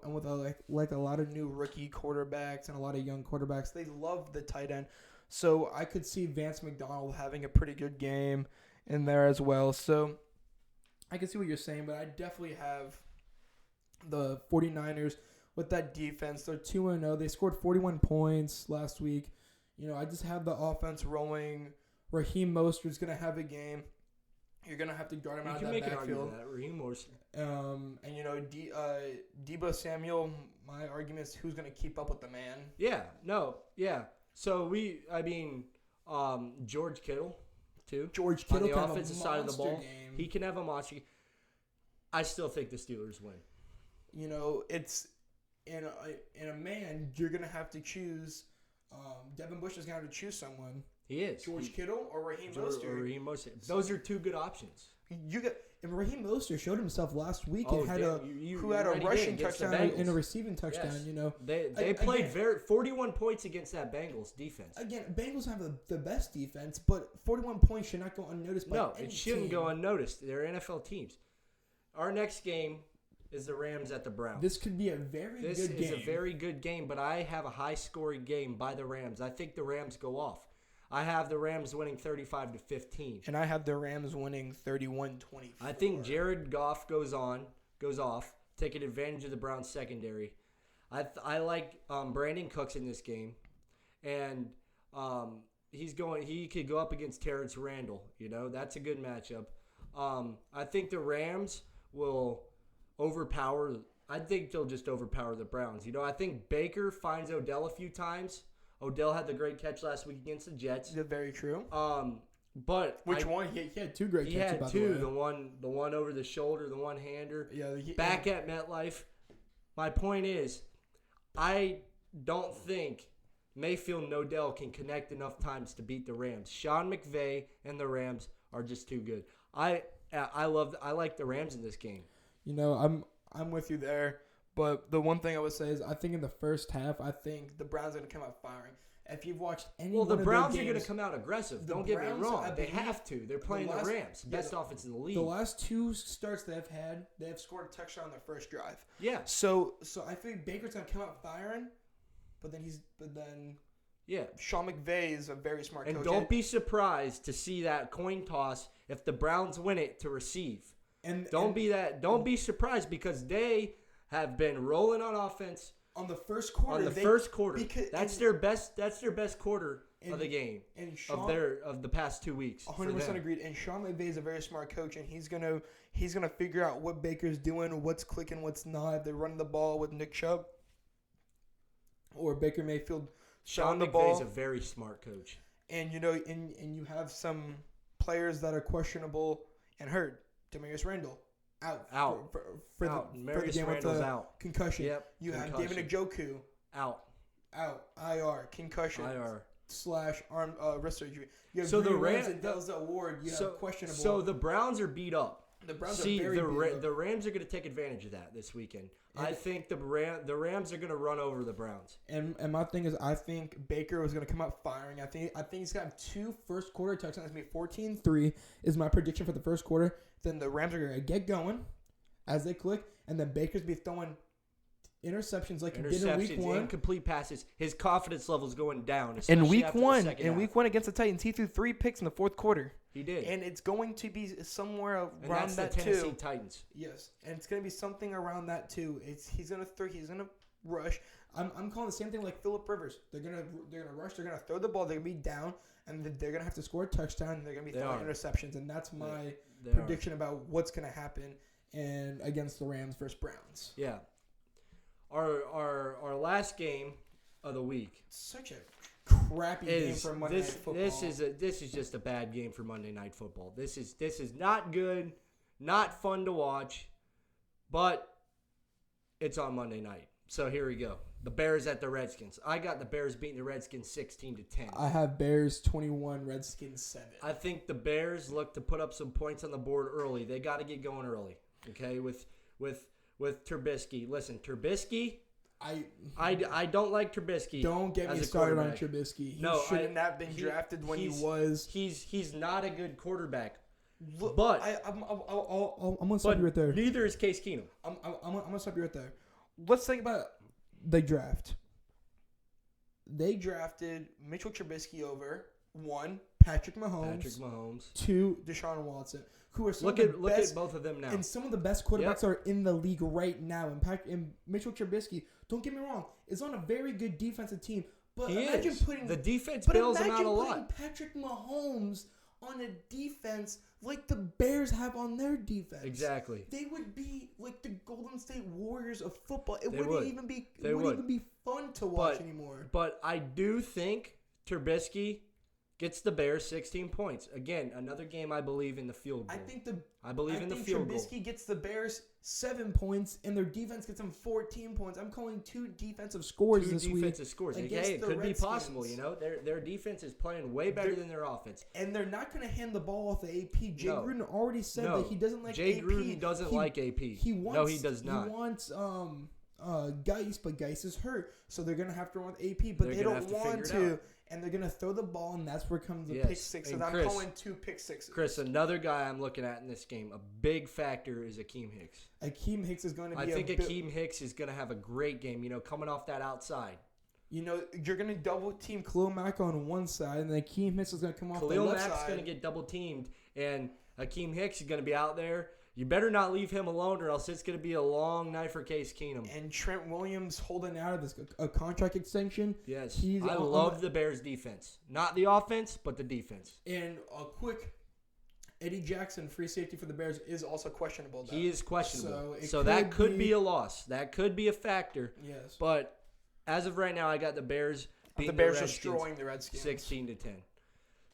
And with a lot of new rookie quarterbacks and a lot of young quarterbacks, they love the tight end. So I could see Vance McDonald having a pretty good game in there as well. So I can see what you're saying, but I definitely have the 49ers with that defense. They're 2-0. They scored 41 points last week. I just have the offense rolling. Raheem Mostert's going to have a game. You're going to have to guard him out of that backfield. Raheem Mostert. And Deebo Samuel, my argument is who's going to keep up with the man. Yeah. So George Kittle, too. George Kittle on the offensive side of the ball. Game. He can have a monster. I still think the Steelers win. It's in a man, you're gonna have to choose. Devin Bush is gonna have to choose someone. He is Kittle or Raheem Mostert. Those are two good options. And Raheem Mostert showed himself last week and had a rushing touchdown and a receiving touchdown. Yes. They played 41 points against that Bengals defense. Again, Bengals have the best defense, but 41 points should not go unnoticed. No, it shouldn't go unnoticed. They're NFL teams. Our next game is the Rams at the Browns. This could be a very good game. This is a very good game, but I have a high-scoring game by the Rams. I think the Rams go off. I have the Rams winning 35-15. And I have the Rams winning 31-24. I think Jared Goff goes off, taking advantage of the Browns secondary. I like Brandon Cooks in this game, and he could go up against Terrence Randall. That's a good matchup. I think the Rams will overpower. I think they'll just overpower the Browns. I think Baker finds Odell a few times. Odell had the great catch last week against the Jets. Yeah, very true. But which one? He had two great catches. He had two. The one over the shoulder, the one hander. Yeah. Back at MetLife. My point is, I don't think Mayfield and Odell can connect enough times to beat the Rams. Sean McVay and the Rams are just too good. I like the Rams in this game. I'm with you there. But the one thing I would say is I think in the first half, I think the Browns are going to come out firing. If you've watched any the Browns are going to come out aggressive. Don't get me wrong. They have to. They're playing the Rams. Best offense in the league. The last two starts they have scored a touchdown on their first drive. Yeah. So I think Baker's going to come out firing, but then Sean McVay is a very smart coach. And don't be surprised to see that coin toss if the Browns win it to receive. Don't be surprised because they have been rolling on offense on the first quarter. That's their best quarter of the game of the past 2 weeks. 100% agreed. And Sean McVay is a very smart coach, and he's gonna figure out what Baker's doing, what's clicking, what's not. If they're running the ball with Nick Chubb or Baker Mayfield. Sean McVay is a very smart coach, and you have some players that are questionable and hurt. Demarius Randall. Out for the game with the concussion. Yep. You have David Njoku out. IR concussion. / arm wrist surgery. You have the Rams and Delza Ward. You have questionable. So the Browns are beat up. The Browns are very beat up. The Rams are going to take advantage of that this weekend. I think the Rams are going to run over the Browns. And my thing is, I think Baker was going to come out firing. I think he's going to have 2 first quarter touchdowns. It's going to be 14-3 is my prediction for the first quarter. Then the Rams are going to get going as they click, and then Baker's be throwing interceptions like he did in week 1. Incomplete passes. His confidence level's going down. In week 1 against the Titans, he threw 3 picks in the fourth quarter. He did. And it's going to be somewhere around and that's that the Tennessee too. Titans. Yes, and it's going to be something around that too. He's going to rush. I'm calling the same thing like Phillip Rivers. They're going to rush. They're going to throw the ball. They're going to be down, and they're going to have to score a touchdown. And they're going to be throwing interceptions, and that's my prediction about what's going to happen and against the Rams versus Browns. Yeah. Our last game of the week. Such a crappy game for Monday Night Football. This is just a bad game for Monday Night Football. This is not good, not fun to watch, but it's on Monday night. So here we go. The Bears at the Redskins. I got the Bears beating the Redskins 16-10. I have Bears 21, Redskins 7. I think the Bears look to put up some points on the board early. They got to get going early. Okay, with Trubisky. Listen, Trubisky. I don't like Trubisky. Don't get me started on Trubisky. He shouldn't have been drafted when he was. He's not a good quarterback. But I'm gonna stop you right there. Neither is Case Keenum. I'm gonna stop you right there. Let's think about the draft. They drafted Mitchell Trubisky over 1, Patrick Mahomes. 2, Deshaun Watson. Who are look at both of them now. And some of the best quarterbacks are in the league right now. And Mitchell Trubisky, don't get me wrong, is on a very good defensive team. But imagine putting the defense bails him out a lot. Patrick Mahomes on a defense like the Bears have on their defense. Exactly. They would be like the Golden State Warriors of football. It wouldn't even be fun to watch anymore. But I do think Trubisky gets the Bears 16 points. Again, another game I believe in the field goal. I believe in the field goal. Trubisky gets the Bears 7 points, and their defense gets them 14 points. I'm calling 2 defensive scores this week. 2 defensive scores. Hey, it could be possible, Their defense is playing way better than their offense. And they're not going to hand the ball off to AP. Jay Gruden already said that he doesn't like AP. Jay Gruden doesn't like AP. He does not. He wants Geis, but Geis is hurt, so they're going to have to run with AP, but they don't want to. And they're going to throw the ball, and that's where comes the pick sixes. I'm calling 2 pick sixes. Chris, another guy I'm looking at in this game, a big factor is Akeem Hicks. Akeem Hicks is going to be I think Akeem Hicks is going to have a great game, coming off that outside. You're going to double team Khalil Mack on one side, and then Akeem Hicks is going to come off the left side. Khalil Mack's going to get double teamed, and Akeem Hicks is going to be out there. You better not leave him alone, or else it's going to be a long night for Case Keenum. And Trent Williams holding out of a contract extension. Yes, I love the Bears' defense. Not the offense, but the defense. And a quick, Eddie Jackson, free safety for the Bears, is also questionable. He is questionable. So that could be a loss. That could be a factor. Yes. But as of right now, I got the Bears beating destroying the Redskins 16-10.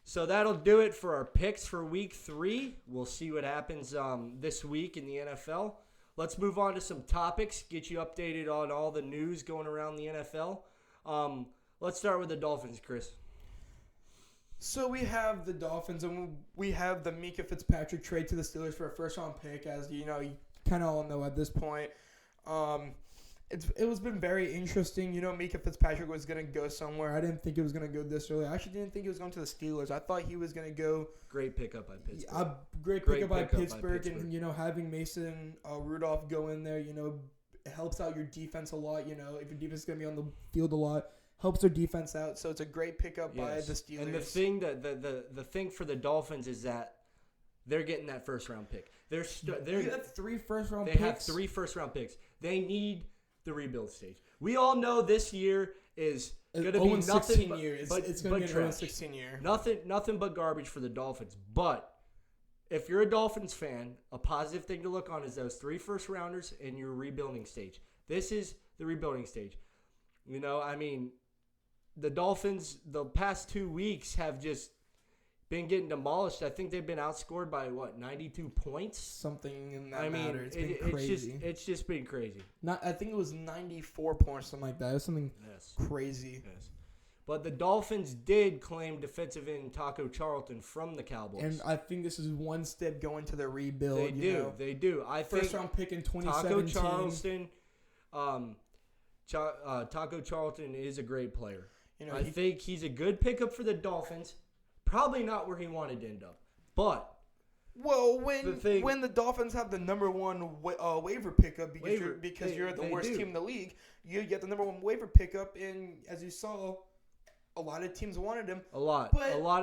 So that'll do it for our picks for Week 3. We'll see what happens this week in the NFL. Let's move on to some topics, get you updated on all the news going around the NFL. Let's start with the Dolphins, Chris. So we have the Dolphins, and we have the Minkah Fitzpatrick trade to the Steelers for a first-round pick, as you kind of all know at this point. It was been very interesting. Minkah Fitzpatrick was going to go somewhere. I didn't think it was going to go this early. I actually didn't think he was going to the Steelers. I thought he was going to go. Great pickup by Pittsburgh. Great pickup by Pittsburgh. And, having Mason Rudolph go in there, it helps out your defense a lot. If your defense is going to be on the field a lot, helps their defense out. So it's a great pickup by the Steelers. And the thing for the Dolphins is that they're getting that first-round pick. They have 3 first-round picks. They have 3 first-round picks. They need the rebuild stage. We all know this year is going to be nothing but it's going to be an 0-16 year. Nothing but garbage for the Dolphins. But if you're a Dolphins fan, a positive thing to look on is those 3 first rounders in your rebuilding stage. This is the rebuilding stage. The Dolphins the past 2 weeks have just been getting demolished. I think they've been outscored by 92 points. Something in that matter. It's been crazy. It's just been crazy. I think it was 94 points, something like that. It was something crazy. Yes. But the Dolphins did claim defensive end Taco Charlton from the Cowboys. And I think this is one step going to the rebuild. They do. I think first round pick in 2017. Taco Charlton is a great player. I think he's a good pickup for the Dolphins. Probably not where he wanted to end up, but when the Dolphins have the number 1 waiver pickup because you're the worst team in the league, you get the number 1 waiver pickup, and as you saw, a lot of teams wanted him. A lot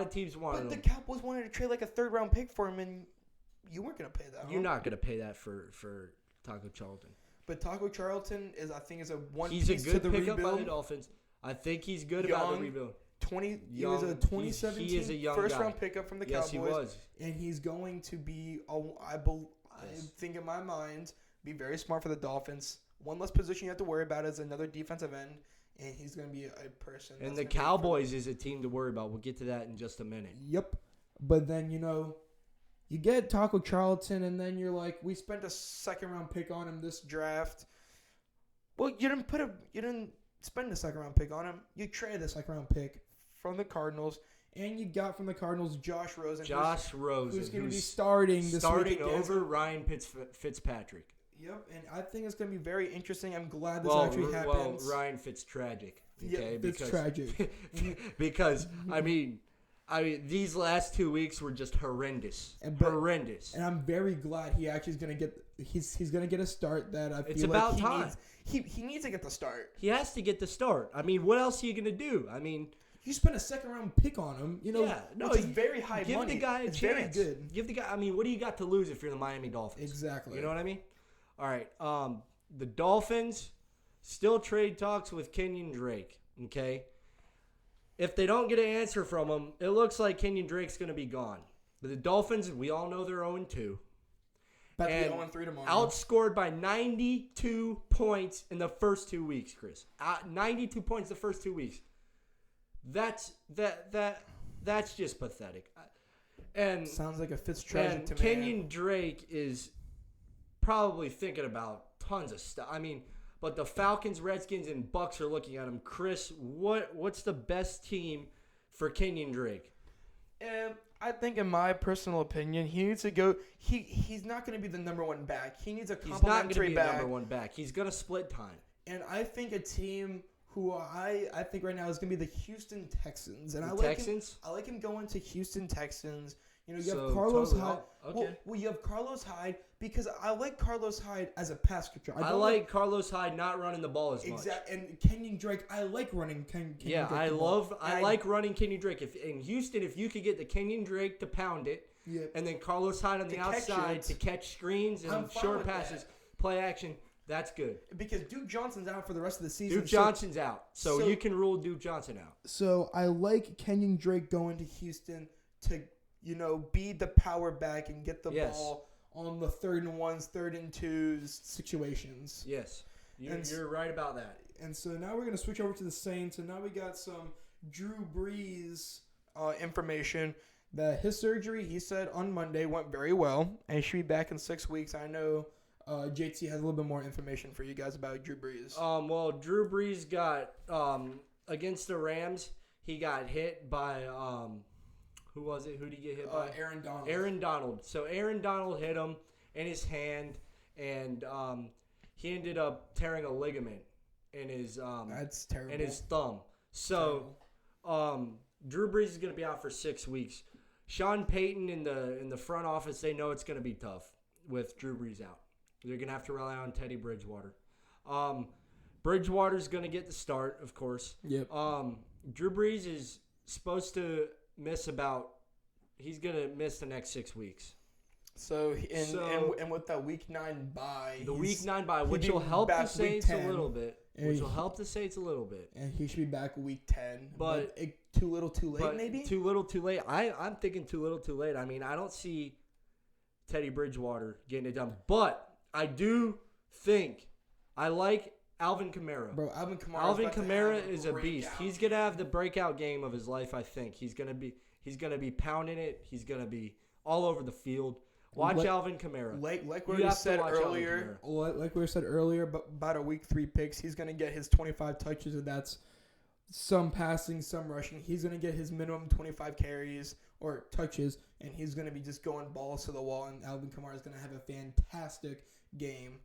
of teams wanted him. But the Cowboys wanted to trade like a 3rd round pick for him, and you weren't going to pay that. You're not going to pay that for Taco Charlton. But Taco Charlton is a one piece to the rebuild. He's a good pickup by the Dolphins. I think he's good about the rebuild. He was a 2017 he is a young first-round pickup from the Cowboys. Yes, he was. And he's going to be, I think in my mind, be very smart for the Dolphins. One less position you have to worry about is another defensive end, and he's going to be a person. And the Cowboys is a team to worry about. We'll get to that in just a minute. Yep. But then, you get Taco Charlton, and then you're like, we spent a 2nd-round pick on him this draft. Well, you didn't spend a 2nd-round pick on him. You traded a 2nd-round pick from the Cardinals, and you got from the Cardinals Josh Rosen. Who's going to be starting this week over Ryan Fitzpatrick. Yep, and I think it's going to be very interesting. I'm glad this actually happens. Well, Ryan Fitztragic. Okay, Fitztragic. Because these last 2 weeks were just horrendous. Horrendous. And I'm very glad he actually is going to get. He's going to get a start that I feel it's about like time. He needs to get the start. He has to get the start. What else are you going to do? You spent a 2nd-round pick on him, which is very high money. Give the guy a chance. Very good. Give the guy. What do you got to lose if you're the Miami Dolphins? Exactly. You know what I mean? All right. The Dolphins still trade talks with Kenyon Drake. Okay. If they don't get an answer from him, it looks like Kenyon Drake's going to be gone. But the Dolphins, we all know they're 0-2. About to be 0-3 tomorrow. Outscored by 92 points in the first 2 weeks, Chris. 92 points the first 2 weeks. That's just pathetic. And sounds like a Fitztragic to me. Kenyon Drake is probably thinking about tons of stuff. But the Falcons, Redskins, and Bucks are looking at him. Chris, what's the best team for Kenyon Drake? I think, in my personal opinion, he needs to go. He's not going to be the number 1 back. He needs a complimentary back. He's not going to be the number 1 back. He's going to split time. And I think a team who I think right now is going to be the Houston Texans. And Texans? I like him going to Houston Texans. You know, you have Carlos Hyde. Okay. Well, you have Carlos Hyde because I like Carlos Hyde as a pass catcher. I like Carlos Hyde not running the ball as much. Exactly. And Kenyon Drake, I like running Kenyon Drake. Yeah, I like running Kenyon Drake. If in Houston, if you could get the Kenyon Drake to pound it, and then Carlos Hyde on the outside to catch screens and short passes, play action, that's good. Because Duke Johnson's out for the rest of the season. Duke Johnson's out. So you can rule Duke Johnson out. So I like Kenyon Drake going to Houston to, be the power back and get the ball on the 3rd and 1s, 3rd and 2s situations. Yes. You're right about that. And so now we're going to switch over to the Saints. And now we got some Drew Brees information that his surgery, he said on Monday, went very well. And he should be back in 6 weeks. I know JT has a little bit more information for you guys about Drew Brees. Well, Drew Brees got, against the Rams, he got hit by, who was it? Who did he get hit by? Aaron Donald. Aaron Donald. So Aaron Donald hit him in his hand, and he ended up tearing a ligament in his that's terrible. in his thumb. So Drew Brees is going to be out for 6 weeks. Sean Payton in the front office, they know it's going to be tough with Drew Brees out. They're going to have to rely on Teddy Bridgewater. Bridgewater's going to get the start, of course. Yep. Drew Brees is supposed to miss he's going to miss the next 6 weeks. So with that Week 9 bye. The Week 9 bye, which will help the Saints a little bit. And he should be back Week 10. But too little too late, maybe? Too little too late. I'm thinking too little too late. I mean, I don't see Teddy Bridgewater getting it done. But I do think I like Alvin Kamara. Bro, Alvin Kamara is a beast. He's gonna have the breakout game of his life. I think he's gonna be pounding it. He's gonna be all over the field. Watch Alvin Kamara. Like we said earlier, but about a Week 3 picks, he's gonna get his 25 touches, and that's some passing, some rushing. He's gonna get his minimum 25 carries or touches, and he's gonna be just going balls to the wall. And Alvin Kamara is gonna have a fantastic game.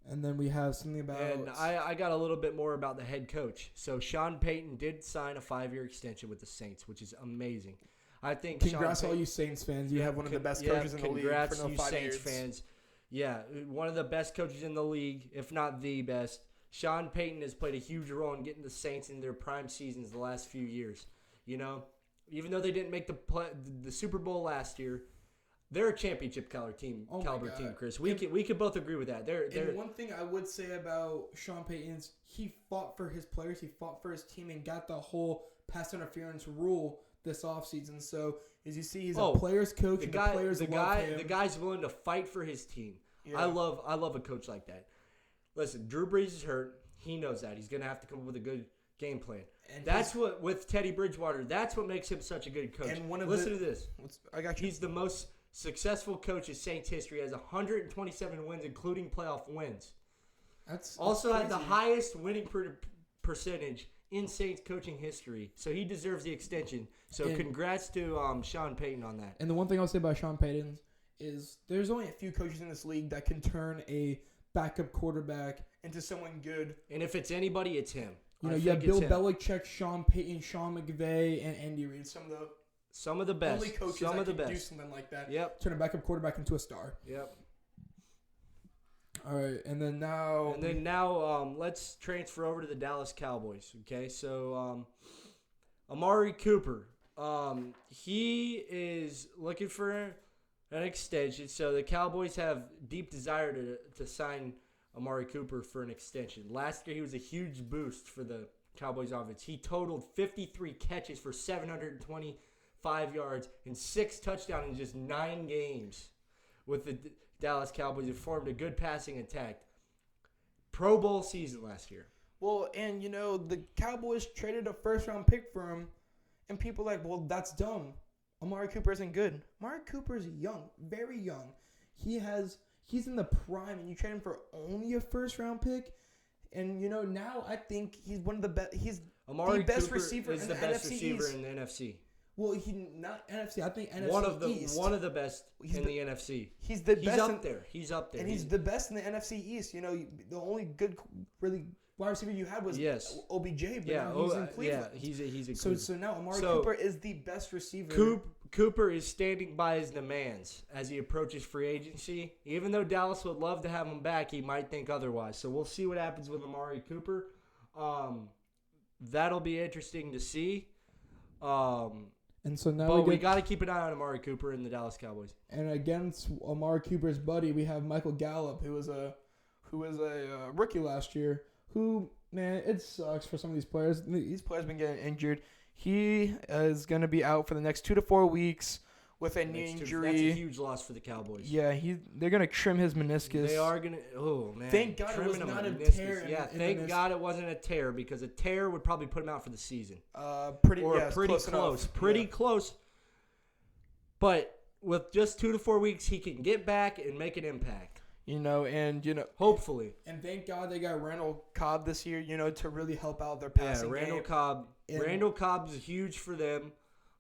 And then we have something about... And I got a little bit more about the head coach. So Sean Payton did sign a 5-year extension with the Saints, which is amazing. I think congrats all you Saints fans. You have one of the best coaches in the league for no 5 years. Congrats you Saints fans. Yeah, one of the best coaches in the league, if not the best. Sean Payton has played a huge role in getting the Saints in their prime seasons the last few years. Even though they didn't make the Super Bowl last year, they're a championship caliber team, Chris. We could both agree with that. And one thing I would say about Sean Payton is he fought for his players, he fought for his team, and got the whole pass interference rule this offseason. So as you see, he's a players coach. The guy's willing to fight for his team. Yeah. I love a coach like that. Listen, Drew Brees is hurt. He knows that. He's gonna have to come up with a good game plan. And that's what with Teddy Bridgewater. That's what makes him such a good coach. And listen to this. I got you. He's the most successful coach in Saints history. Has 127 wins, including playoff wins. That's also had the highest winning percentage in Saints coaching history. So he deserves the extension. So congrats to Sean Payton on that. And the one thing I'll say about Sean Payton is there's only a few coaches in this league that can turn a backup quarterback into someone good. And if it's anybody, it's him. You have Bill Belichick, Sean Payton, Sean McVay, and Andy Reid. Some of the best. Only coaches that can do something like that. Yep. Turn a backup quarterback into a star. Yep. All right, and then now let's transfer over to the Dallas Cowboys. Okay, so Amari Cooper, he is looking for an extension. So the Cowboys have deep desire to sign Amari Cooper for an extension. Last year, he was a huge boost for the Cowboys offense. He totaled 53 catches for 725 yards and 6 touchdowns in just 9 games with the Dallas Cowboys. It formed a good passing attack. Pro Bowl season last year. Well, and the Cowboys traded a first-round pick for him, and people are like, well, that's dumb. Amari Cooper isn't good. Amari Cooper is young, very young. He's in the prime, and you trade him for only a first-round pick. And, now I think he's one of the best. He's Amari the best Cooper receiver is in the the best NFC receiver East. in the NFC. Well, he's not NFC. I think NFC East. One of the best in the NFC. He's the best. He's up there. And he's the best in the NFC East. The only good, really wide receiver you had was OBJ, but now he's in Cleveland. Yeah, he's in Cleveland. So now Amari Cooper is the best receiver. Cooper is standing by his demands as he approaches free agency. Even though Dallas would love to have him back, he might think otherwise. So we'll see what happens with Amari Cooper. That'll be interesting to see. And so now we got to keep an eye on Amari Cooper and the Dallas Cowboys. And against Amari Cooper's buddy, we have Michael Gallup, who was a rookie last year. Who, man, it sucks for some of these players. These players have been getting injured. He is going to be out for the next 2 to 4 weeks with a knee injury. That's a huge loss for the Cowboys. Yeah, they're going to trim his meniscus. They are going to. Oh, man. Thank God it was not a tear. Thank God it wasn't a tear, because a tear would probably put him out for the season. Pretty close. Pretty close. But with just 2 to 4 weeks, he can get back and make an impact. Hopefully. And thank God they got Randall Cobb this year, to really help out their passing game. Randall Cobb is huge for them.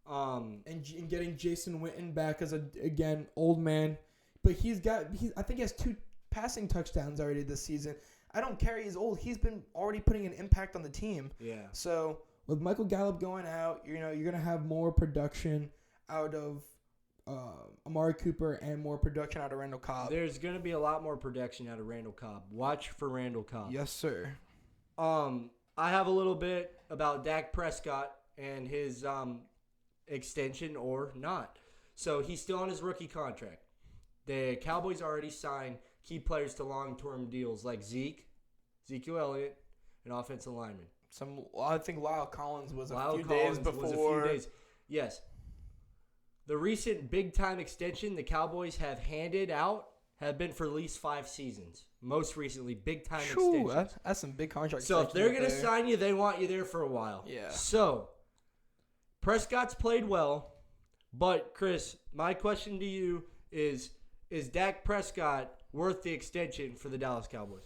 And getting Jason Witten back as again old man, but I think he has 2 passing touchdowns already this season. I don't care, he's old. He's been already putting an impact on the team. Yeah. So with Michael Gallup going out, you're gonna have more production out of Amari Cooper and more production out of Randall Cobb. There's gonna be a lot more production out of Randall Cobb. Watch for Randall Cobb. Yes, sir. I have a little bit about Dak Prescott and his extension or not. So he's still on his rookie contract. The Cowboys already signed key players to long-term deals like Ezekiel Elliott, and offensive lineman. I think Lyle Collins was a few days before. Yes. The recent big-time extension the Cowboys have handed out have been for at least 5 seasons. Most recently, big-time extensions. That's some big contracts. So if they're going to sign you, they want you there for a while. Yeah. So Prescott's played well, but Chris, my question to you is Dak Prescott worth the extension for the Dallas Cowboys?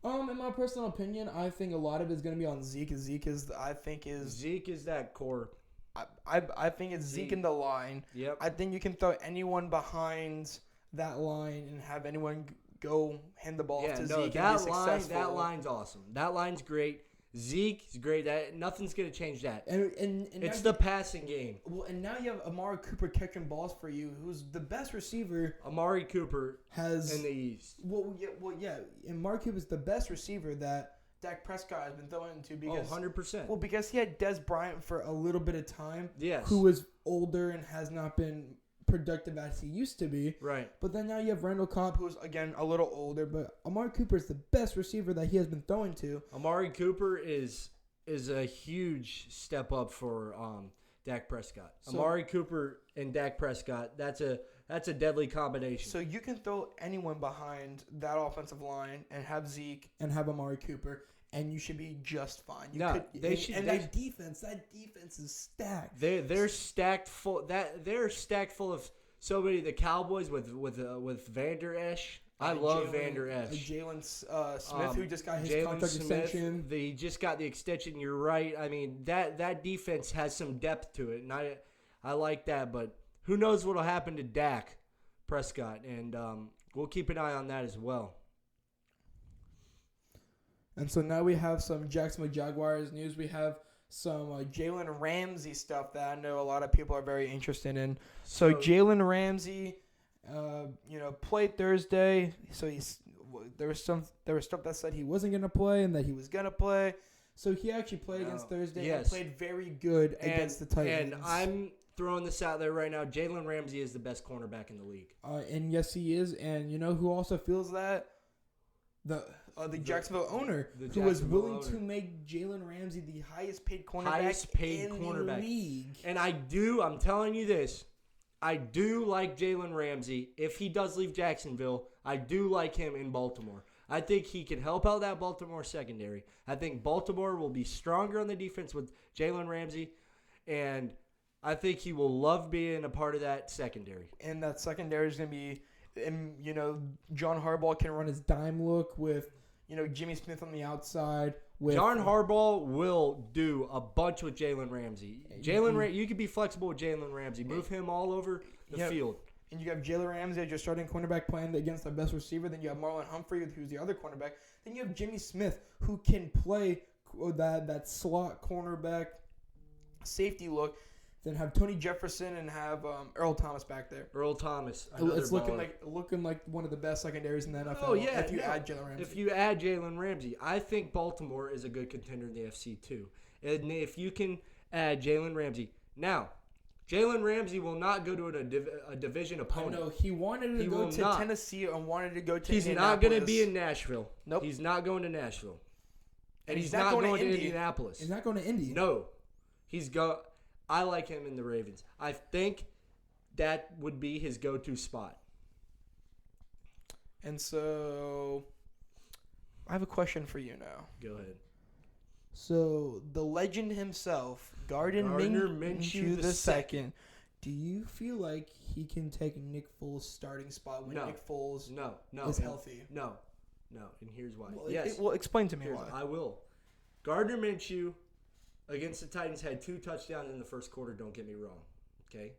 In my personal opinion, I think a lot of it's going to be on Zeke. Zeke is that core. I think it's Zeke in the line. Yep. I think you can throw anyone behind that line and have anyone go hand the ball to Zeke and be successful. That line's awesome. That line's great. Zeke's great. Nothing's going to change that. And it's the passing game. Well, and now you have Amari Cooper catching balls for you, who's the best receiver. Amari Cooper has in the East. Well, yeah. And Amari Cooper is the best receiver that Dak Prescott has been thrown into because 100%. Well, because he had Des Bryant for a little bit of time. Yes. Who was older and has not been productive as he used to be. Right. But then now you have Randall Cobb, who's again a little older, but Amari Cooper is the best receiver that he has been throwing to. Amari Cooper is a huge step up for Dak Prescott. Amari Cooper and Dak Prescott, that's a deadly combination. So you can throw anyone behind that offensive line and have Zeke and have Amari Cooper, and you should be just fine. That defense is stacked. They're stacked full. They're stacked full of so many. The Cowboys with Van Der Esch. I love Van Der Esch. Jalen Smith, who just got his contract extension. He just got the extension. You're right. I mean that defense has some depth to it, and I like that. But who knows what'll happen to Dak Prescott, and we'll keep an eye on that as well. And so now we have some Jacksonville Jaguars news. We have some Jalen Ramsey stuff that I know a lot of people are very interested in. So Jalen Ramsey, played Thursday. So there was stuff that said he wasn't going to play and that he was going to play. So he actually played against Thursday and played very good against the Titans. And I'm throwing this out there right now. Jalen Ramsey is the best cornerback in the league. And yes, he is. And you know who also feels that? The Jacksonville owner, who was willing to make Jalen Ramsey the highest paid cornerback in the league. And I'm telling you this, I do like Jalen Ramsey. If he does leave Jacksonville, I do like him in Baltimore. I think he can help out that Baltimore secondary. I think Baltimore will be stronger on the defense with Jalen Ramsey, and I think he will love being a part of that secondary. And that secondary is going to be, John Harbaugh can run his dime look with, Jimmy Smith on the outside. John Harbaugh will do a bunch with Jalen Ramsey. You can be flexible with Jalen Ramsey. Move him all over the field. And you have Jalen Ramsey as your starting cornerback playing against the best receiver. Then you have Marlon Humphrey, who's the other cornerback. Then you have Jimmy Smith, who can play that slot cornerback safety look. Then have Tony Jefferson and have Earl Thomas back there. Earl Thomas. It's looking like one of the best secondaries in the NFL. Oh, yeah. If you add Jalen Ramsey. If you add Jalen Ramsey. I think Baltimore is a good contender in the FC too. And if you can add Jalen Ramsey. Now, Jalen Ramsey will not go to a division opponent. I know. He wanted to go to Tennessee and wanted to go to He's not going to be in Nashville. Nope. He's not going to Nashville. And he's not not going to Indianapolis. He's not going to Indy. No. I like him in the Ravens. I think that would be his go-to spot. And so, I have a question for you now. Go ahead. So, the legend himself, Gardner Minshew II, do you feel like he can take Nick Foles' starting spot when Nick Foles is healthy? No. And here's why. Well, explain to me why. I will. Gardner Minshew against the Titans had 2 touchdowns in the first quarter, don't get me wrong. Okay?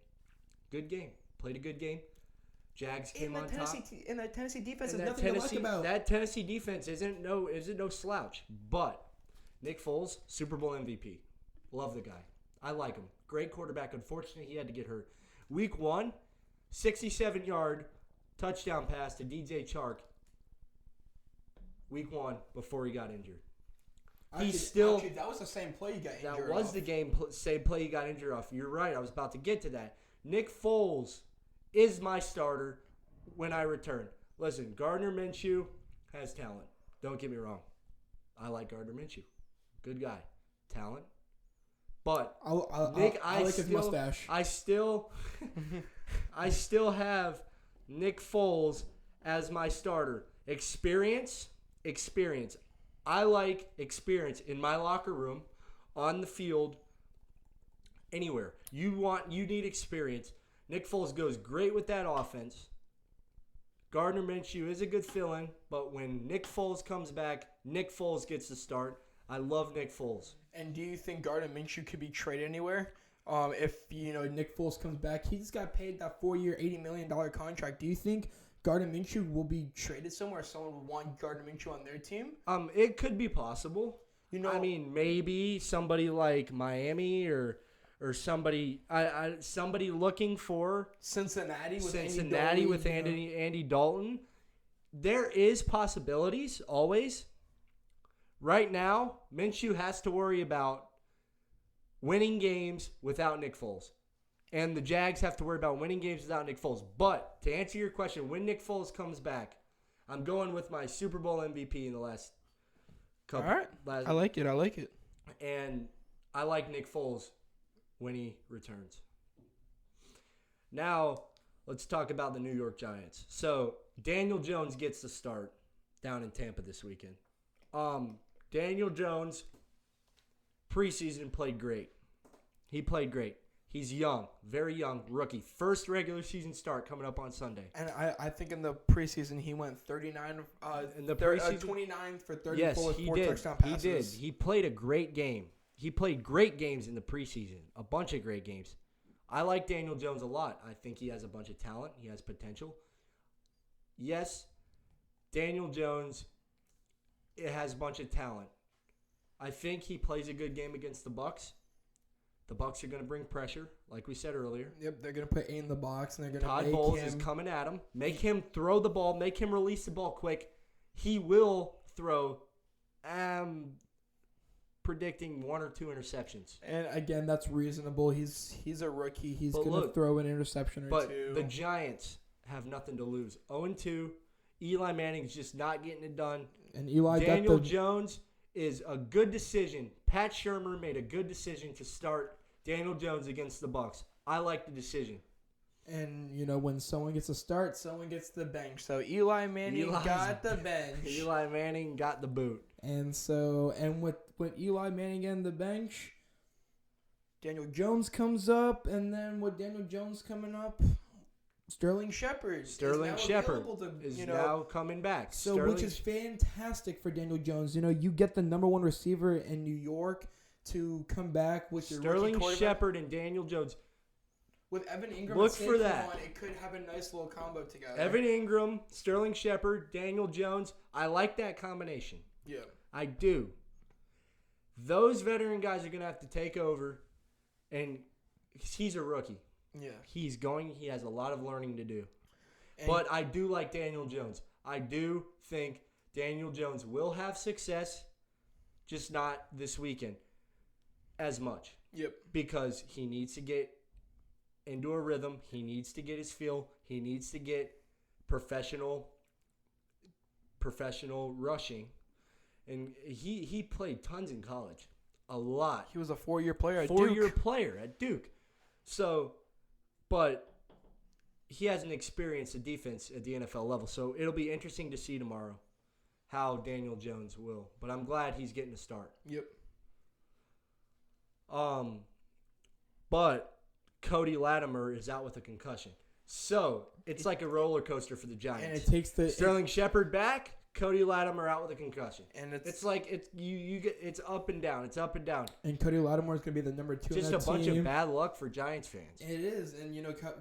Good game. Played a good game. Jags came on top. And that Tennessee defense is nothing to like about. That Tennessee defense isn't no slouch. But Nick Foles, Super Bowl MVP. Love the guy. I like him. Great quarterback. Unfortunately, he had to get hurt. Week 1, 67-yard touchdown pass to DJ Chark. Week 1 before he got injured. Actually, that was the same play you got injured off. That was the same play you got injured off. You're right. I was about to get to that. Nick Foles is my starter when I return. Listen, Gardner Minshew has talent. Don't get me wrong. I like Gardner Minshew. Good guy. Talent. But I like his mustache. I still have Nick Foles as my starter. Experience. I like experience in my locker room, on the field, anywhere. You need experience. Nick Foles goes great with that offense. Gardner Minshew is a good fill-in, but when Nick Foles comes back, Nick Foles gets the start. I love Nick Foles. And do you think Gardner Minshew could be traded anywhere? If Nick Foles comes back, he just got paid that 4-year, $80 million contract. Do you think Gardner Minshew will be traded somewhere? Someone would want Gardner Minshew on their team? It could be possible. Maybe somebody like Miami or somebody somebody looking for Cincinnati with Andy Dalton. There is possibilities always. Right now, Minshew has to worry about winning games without Nick Foles. And the Jags have to worry about winning games without Nick Foles. But to answer your question, when Nick Foles comes back, I'm going with my Super Bowl MVP in the last couple. All right. I like it. And I like Nick Foles when he returns. Now, let's talk about the New York Giants. So, Daniel Jones gets the start down in Tampa this weekend. Daniel Jones, preseason, played great. He played great. He's young, very young, rookie. First regular season start coming up on Sunday. And I think in the preseason he went 29 for 34 with 4 touchdown passes. He did. He played a great game. He played great games in the preseason, a bunch of great games. I like Daniel Jones a lot. I think he has a bunch of talent. He has potential. Yes, Daniel Jones has a bunch of talent. I think he plays a good game against the Bucs. The Bucs are going to bring pressure, like we said earlier. Yep, they're going to put A in the box, and they're going to Todd Bowles is coming at him. Make him throw the ball. Make him release the ball quick. He will throw. Predicting 1 or 2 interceptions. And again, that's reasonable. He's a rookie. He's going to throw an interception or 2. But the Giants have nothing to lose. 0-2. Eli Manning's just not getting it done. And Daniel Jones is a good decision. Pat Shurmur made a good decision to start Daniel Jones against the Bucs. I like the decision. And, when someone gets a start, someone gets the bench. So Eli Manning got the bench. Eli Manning got the boot. And with Eli Manning getting the bench, Daniel Jones comes up. And then with Daniel Jones coming up, Sterling Shepard is now coming back. Which is fantastic for Daniel Jones. You get the number 1 receiver in New York to come back with your Sterling Shepard and Daniel Jones. With Evan Ingram Look and for that. Saquon, it could have a nice little combo together. Evan Ingram, Sterling Shepard, Daniel Jones. I like that combination. Yeah. I do. Those veteran guys are going to have to take over, and he's a rookie. Yeah. He has a lot of learning to do. But I do like Daniel Jones. I do think Daniel Jones will have success, just not this weekend as much. Yep. Because he needs to get into a rhythm. He needs to get his feel. He needs to get professional rushing. And he played tons in college. A lot. He was a 4-year player at Duke. 4-year player at Duke. So, but he hasn't experienced a defense at the NFL level. So it'll be interesting to see tomorrow how Daniel Jones will. But I'm glad he's getting a start. Yep. But Cody Latimer is out with a concussion. So it's like a roller coaster for the Giants. And it takes Sterling Shepard back, Cody Latimer out with a concussion. And it's like it's up and down. It's up and down. And Cody Lattimore is going to be the number 2 Just on that team. Just a bunch of bad luck for Giants fans. It is. And,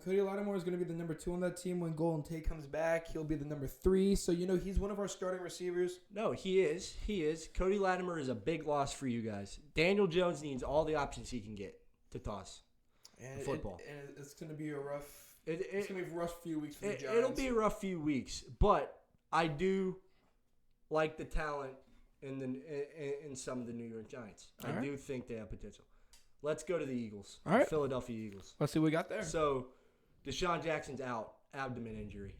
Cody Lattimore is going to be the number 2 on that team. When Golden Tate comes back, he'll be the number 3. So, he's one of our starting receivers. No, he is. He is. Cody Latimer is a big loss for you guys. Daniel Jones needs all the options he can get to toss and football. And it's going to be a rough it's going to be a rough few weeks for the Giants. It'll be a rough few weeks. But I do like the talent in some of the New York Giants. I do think they have potential. Let's go to the Eagles. All right. Philadelphia Eagles. Let's see what we got there. So, Deshaun Jackson's out. Abdomen injury.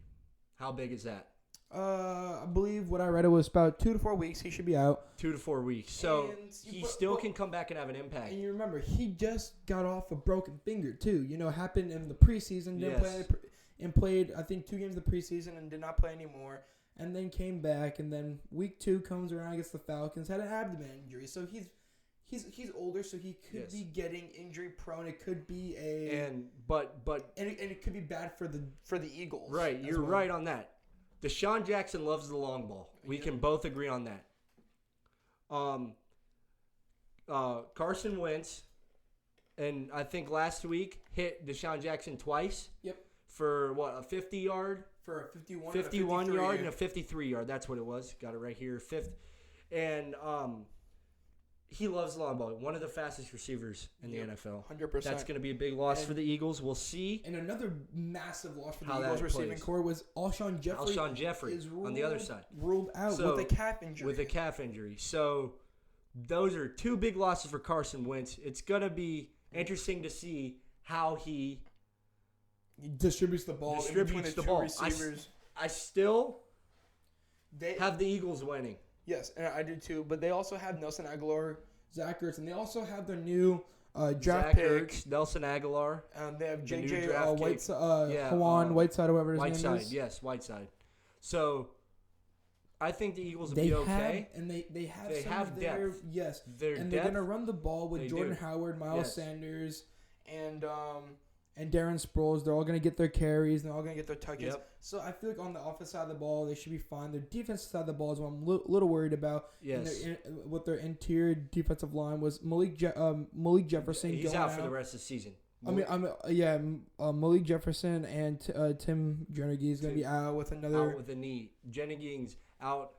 How big is that? I believe what I read, it was about 2 to 4 weeks. He should be out. 2 to 4 weeks. So, he still can come back and have an impact. And you remember, he just got off a broken finger, too. Happened in the preseason. Played, I think, 2 games in the preseason and did not play anymore. And then came back, and then week 2 comes around against the Falcons, had an abdomen injury. So he's older, so he could be getting injury prone. It could be but it could be bad for the Eagles. Right, you're right on that. Deshaun Jackson loves the long ball. We can both agree on that. Carson Wentz, and I think last week hit Deshaun Jackson twice. Yep. For what, a 50-yard? For a 51 yard and a 53 yard. That's what it was. Got it right here. And he loves the long ball. One of the fastest receivers in the NFL. 100%. That's going to be a big loss for the Eagles. We'll see. And another massive loss for the Eagles receiving core was Alshon Jeffrey. Alshon Jeffrey is on the other side. Ruled out with a calf injury. So those are 2 big losses for Carson Wentz. It's going to be interesting to see how he distributes the ball between the 2 receivers. I still have the Eagles winning. Yes, and I do too. But they also have Nelson Aguilar, Zach Ertz, and they also have their new draft pick. Ertz, Nelson Aguilar. They have JJ Hawan Whiteside, or whatever his name is. Yes, Whiteside. So I think the Eagles will be okay. They have depth. Yes, they're going to run the ball with Jordan Howard, Miles Sanders, and Darren Sproles. They're all going to get their carries. They're all going to get their touches. Yep. So I feel like on the offensive side of the ball, they should be fine. Their defensive side of the ball is what I'm a little worried about. Yes. With their interior defensive line was Malik Jefferson. He's out for the rest of the season. Malik Jefferson and Tim Jernigan is going to be out with another. Out with a knee. Jernigan's out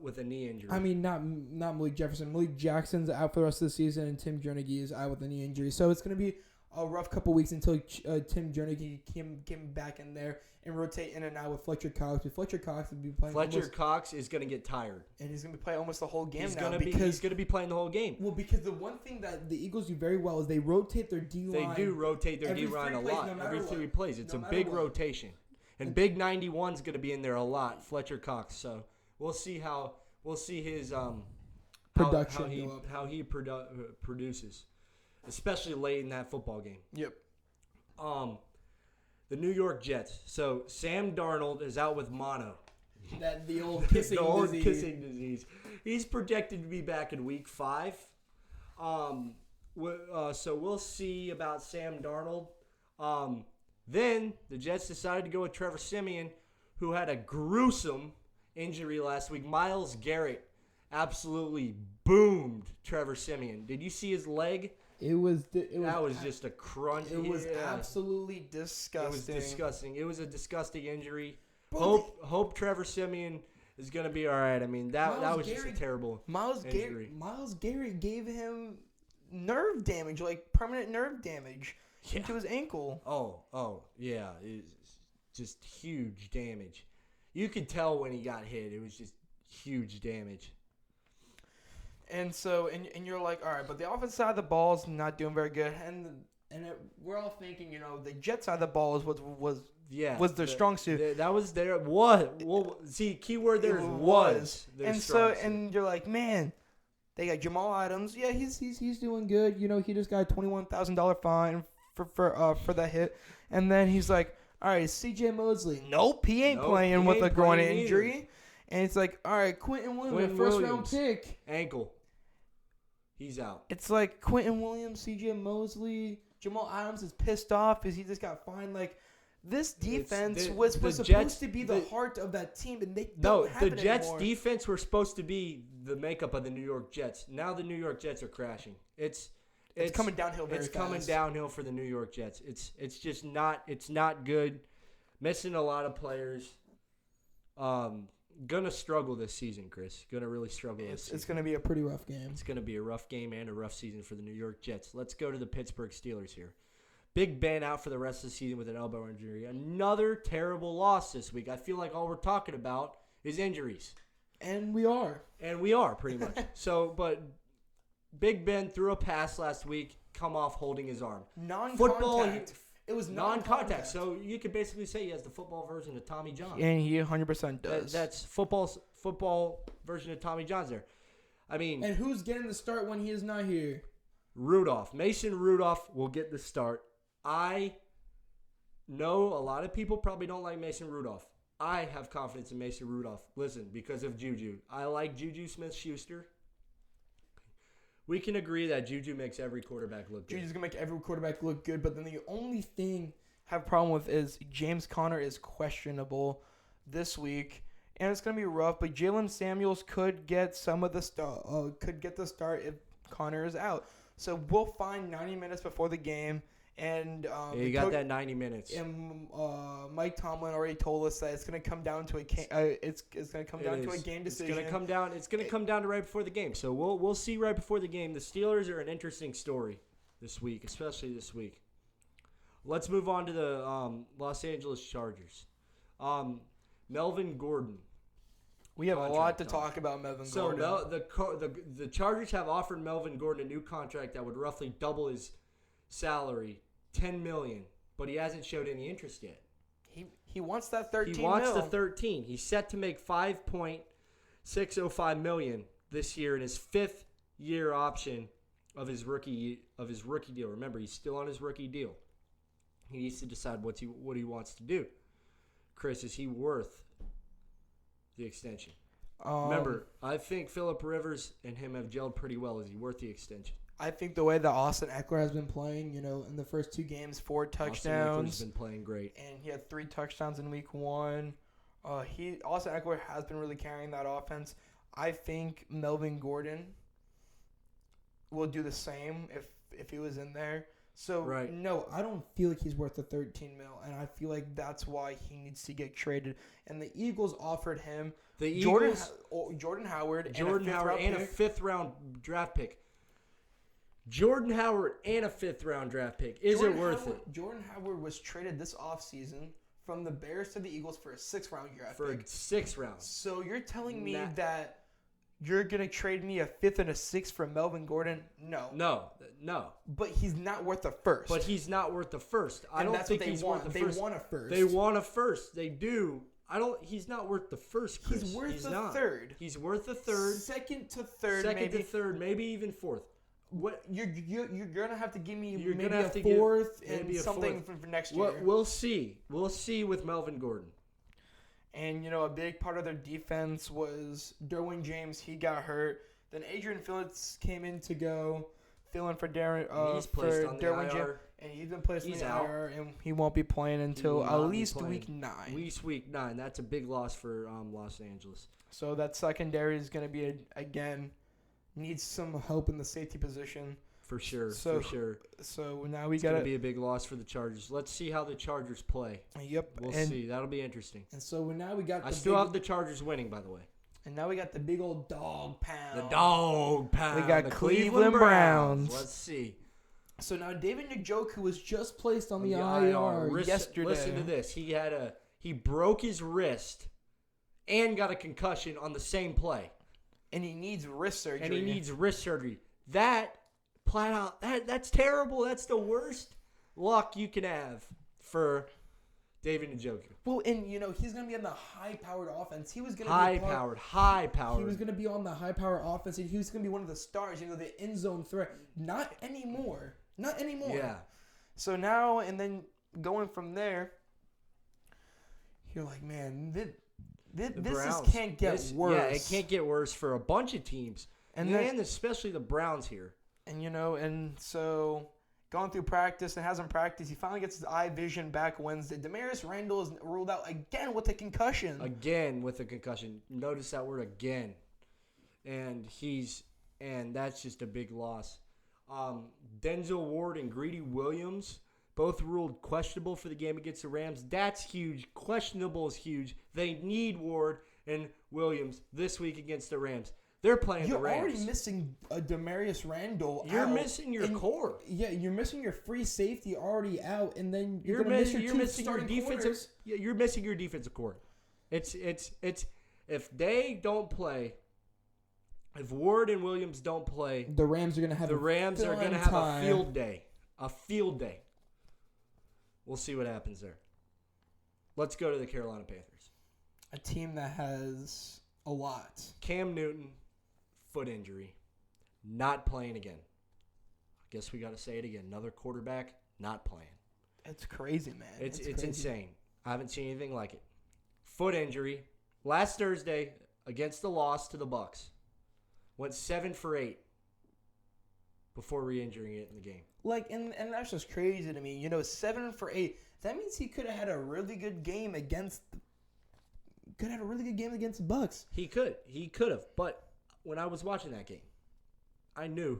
with a knee injury. I mean, not Malik Jefferson. Malik Jackson's out for the rest of the season, and Tim Jernigan is out with a knee injury. So it's going to be a rough couple weeks until Tim Jernigan came back in there and rotate in and out with Fletcher Cox. But Fletcher Cox would be playing. Cox is going to get tired, and he's going to be playing almost the whole game he's now. He's going to be playing the whole game. Well, because the one thing that the Eagles do very well is they rotate their D line. They do rotate their D line a lot. Every 3 plays, it's a big rotation, and Big 91's going to be in there a lot. Fletcher Cox. So we'll see his production how he produces. Especially late in that football game. Yep. The New York Jets. So Sam Darnold is out with mono. The old kissing disease. He's projected to be back in week 5. So we'll see about Sam Darnold. Then the Jets decided to go with Trevor Siemian, who had a gruesome injury last week. Myles Garrett absolutely boomed Trevor Siemian. Did you see his leg That was just a crunch. It was absolutely disgusting. It was disgusting. It was a disgusting injury. Hope Trevor Siemian is going to be all right. I mean, that was just a terrible injury. Myles Garrett gave him nerve damage, like permanent nerve damage to his ankle. Oh, yeah. It's just huge damage. You could tell when he got hit. It was just huge damage. And so, and you're like, all right, but the offensive side of the ball is not doing very good. We're all thinking, the Jets side of the ball is was their strong suit. That was their what? Well, see, keyword there is was. And so, and you're like, man, they got Jamal Adams. Yeah, he's doing good. He just got a $21,000 fine for that hit. And then he's like, all right, C.J. Mosley. Nope, he ain't playing with a groin injury. Either. And it's like, all right, Quentin Williams, first round pick, ankle. He's out. It's like Quentin Williams, C.J. Mosley, Jamal Adams is pissed off because he just got fined. Like, this defense was supposed to be the heart of that team, and they don't have it anymore. The Jets' defense were supposed to be the makeup of the New York Jets. Now the New York Jets are crashing. It's coming downhill very fast. It's coming downhill for the New York Jets. It's just not good. Missing a lot of players. Gonna struggle this season, Chris. Gonna really struggle this season. It's gonna be a pretty rough game. It's gonna be a rough game and a rough season for the New York Jets. Let's go to the Pittsburgh Steelers here. Big Ben out for the rest of the season with an elbow injury. Another terrible loss this week. I feel like all we're talking about is injuries. And we are. Pretty much. But Big Ben threw a pass last week, come off holding his arm. Non-contact. It was non-contact. So you could basically say he has the football version of Tommy John. And he 100% does. That's football version of Tommy John's there. I mean. And who's getting the start when he is not here? Mason Rudolph will get the start. I know a lot of people probably don't like Mason Rudolph. I have confidence in Mason Rudolph. Listen, because of Juju. I like Juju Smith-Schuster. We can agree that Juju makes every quarterback look good. Juju's going to make every quarterback look good, but then the only thing I have a problem with is James Conner is questionable this week, and it's going to be rough, but Jalen Samuels could get the start if Conner is out. So we'll find 90 minutes before the game. And you got that 90 minutes. And Mike Tomlin already told us that it's going to come down to a game decision. It's going to come down to right before the game. So we'll see right before the game. The Steelers are an interesting story this week, especially this week. Let's move on to the Los Angeles Chargers. Melvin Gordon. We have a lot to talk about Melvin Gordon. So the Chargers have offered Melvin Gordon a new contract that would roughly double his salary. $10 million, but he hasn't showed any interest yet. He wants that 13. He wants the 13. He's set to make $5.605 million this year in his fifth year option of his rookie deal. Remember, he's still on his rookie deal. He needs to decide what he wants to do. Chris, is he worth the extension? Remember, I think Phillip Rivers and him have gelled pretty well. Is he worth the extension? I think the way that Austin Eckler has been playing, in the first 2 games, 4 touchdowns. Austin Eckler's been playing great. And he had 3 touchdowns in week 1. Austin Eckler has been really carrying that offense. I think Melvin Gordon will do the same if he was in there. So, No, I don't feel like he's worth the $13 million, and I feel like that's why he needs to get traded. And the Eagles offered him Jordan Howard and a fifth-round draft pick. Jordan Howard and a fifth-round draft pick. Is it worth it? Jordan Howard was traded this offseason from the Bears to the Eagles for a 6th-round draft pick. For a 6th round. So you're telling me that you're going to trade me a 5th and a 6th for Melvin Gordon? No. But he's not worth the first. I don't think he's worth the first. They want a first. They want a first. They do. He's not worth the first, Chris. He's worth the third. He's worth the third. Second to third, maybe even fourth. What you're gonna have to give me maybe a fourth and something for next year. We'll see. We'll see with Melvin Gordon. And a big part of their defense was Derwin James. He got hurt. Then Adrian Phillips came in to go fill in for Derwin James, and he's been placed on the IR, and he won't be playing until at least week 9. Week 9. That's a big loss for Los Angeles. So that secondary is gonna be again. Needs some help in the safety position. for sure. So now we got to be a big loss for the Chargers. Let's see how the Chargers play. Yep. We'll see. That'll be interesting. And so now we got. I still have the Chargers winning, by the way. And now we got the big old dog pound. The dog pound. We got the Cleveland Browns. Let's see. So now David Njoku was just placed on the IR yesterday. Listen to this. He broke his wrist and got a concussion on the same play. And he needs wrist surgery. That flat out that's terrible. That's the worst luck you can have for David Njoku. Well, and he's gonna be on the high-powered offense. He was gonna high powered. He was gonna be on the high-powered offense, and he was gonna be one of the stars. The end zone threat. Not anymore. Yeah. So now and then going from there, you're like, man, this can't get worse. Yeah, it can't get worse for a bunch of teams, and especially the Browns here. And and so going through practice and hasn't practiced. He finally gets his eye vision back Wednesday. Damaris Randall is ruled out again with a concussion. Notice that word again, and that's just a big loss. Denzel Ward and Greedy Williams both ruled questionable for the game against the Rams. That's huge. Questionable is huge. They need Ward and Williams this week against the Rams. They're playing the Rams. You're already missing Demarius Randall. You're missing your core. Yeah, you're missing your free safety already out, and then you're missing your defensive. Yeah, you're missing your defensive core. It's if they don't play. If Ward and Williams don't play, the Rams are going to have a field day. A field day. We'll see what happens there. Let's go to the Carolina Panthers. A team that has a lot. Cam Newton, foot injury, not playing again. I guess we got to say it again. Another quarterback not playing. It's crazy, man. It's insane. I haven't seen anything like it. Foot injury. Last Thursday against the loss to the Bucs. Went 7 for 8 before re-injuring it in the game. And that's just crazy to me. 7 for 8. That means he could have had a really good game against the Bucs. He could have. But when I was watching that game, I knew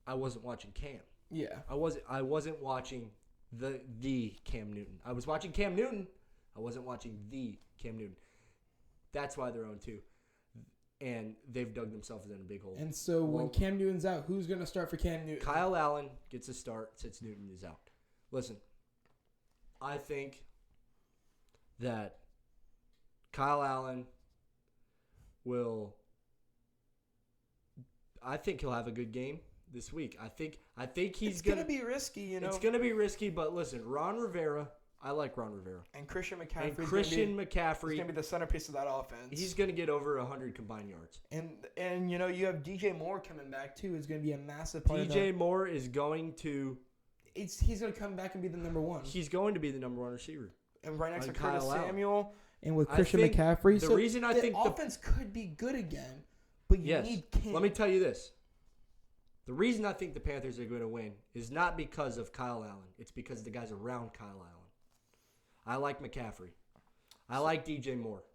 I wasn't watching Cam. Yeah. I wasn't watching the Cam Newton. I was watching Cam Newton. I wasn't watching the Cam Newton. That's why they're 0-2. And they've dug themselves in a big hole. And so when Cam Newton's out, who's going to start for Cam Newton? Kyle Allen gets a start since Newton is out. Listen, I think that Kyle Allen I think he'll have a good game this week. I think he's going to be risky, It's going to be risky, but listen, Ron Rivera. I like Ron Rivera. And Christian McCaffrey is going to be the centerpiece of that offense. He's going to get over 100 combined yards. And you have DJ Moore coming back too. Is going to be a massive part DJ Moore is going to he's going to come back and be the number one. He's going to be the number one receiver. And right next to Curtis Samuel and with Christian McCaffrey. The reason I think the offense could be good again, but you need Cam. Let me tell you this. The reason I think the Panthers are going to win is not because of Kyle Allen. It's because of the guys around Kyle Allen. I like McCaffrey. I like DJ Moore.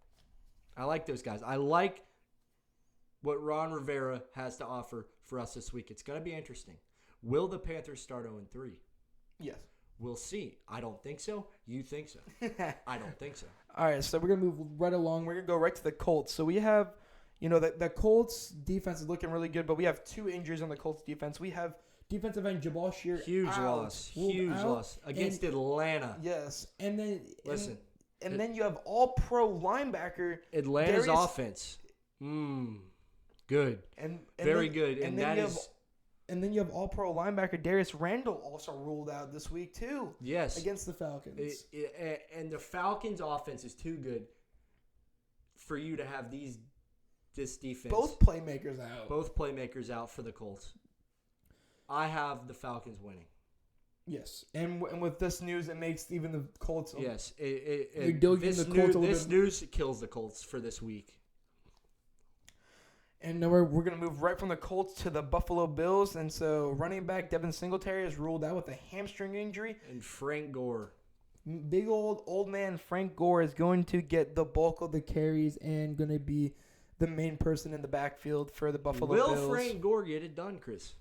I like those guys. I like what Ron Rivera has to offer for us this week. It's going to be interesting. Will the Panthers start 0-3? Yes. We'll see. I don't think so. You think so. I don't think so. All right, so we're going to move right along. We're going to go right to the Colts. So we have, the Colts defense is looking really good, but we have 2 injuries on the Colts defense. We have defensive end Jabal Shear huge loss against Atlanta. Yes, and then listen, and then you have all-pro linebacker Atlanta's offense. Good, very good, and then you have all-pro linebacker Darius Randall also ruled out this week too. Yes, against the Falcons. And the Falcons' offense is too good for you to have this defense. Both playmakers out for the Colts. I have the Falcons winning. Yes, and with this news, it makes even the Colts. Yes, this news kills the Colts for this week. And now we're going to move right from the Colts to the Buffalo Bills, and so running back Devin Singletary is ruled out with a hamstring injury. And Frank Gore, big old man Frank Gore, is going to get the bulk of the carries and going to be the main person in the backfield for the Buffalo Bills. Will Frank Gore get it done, Chris?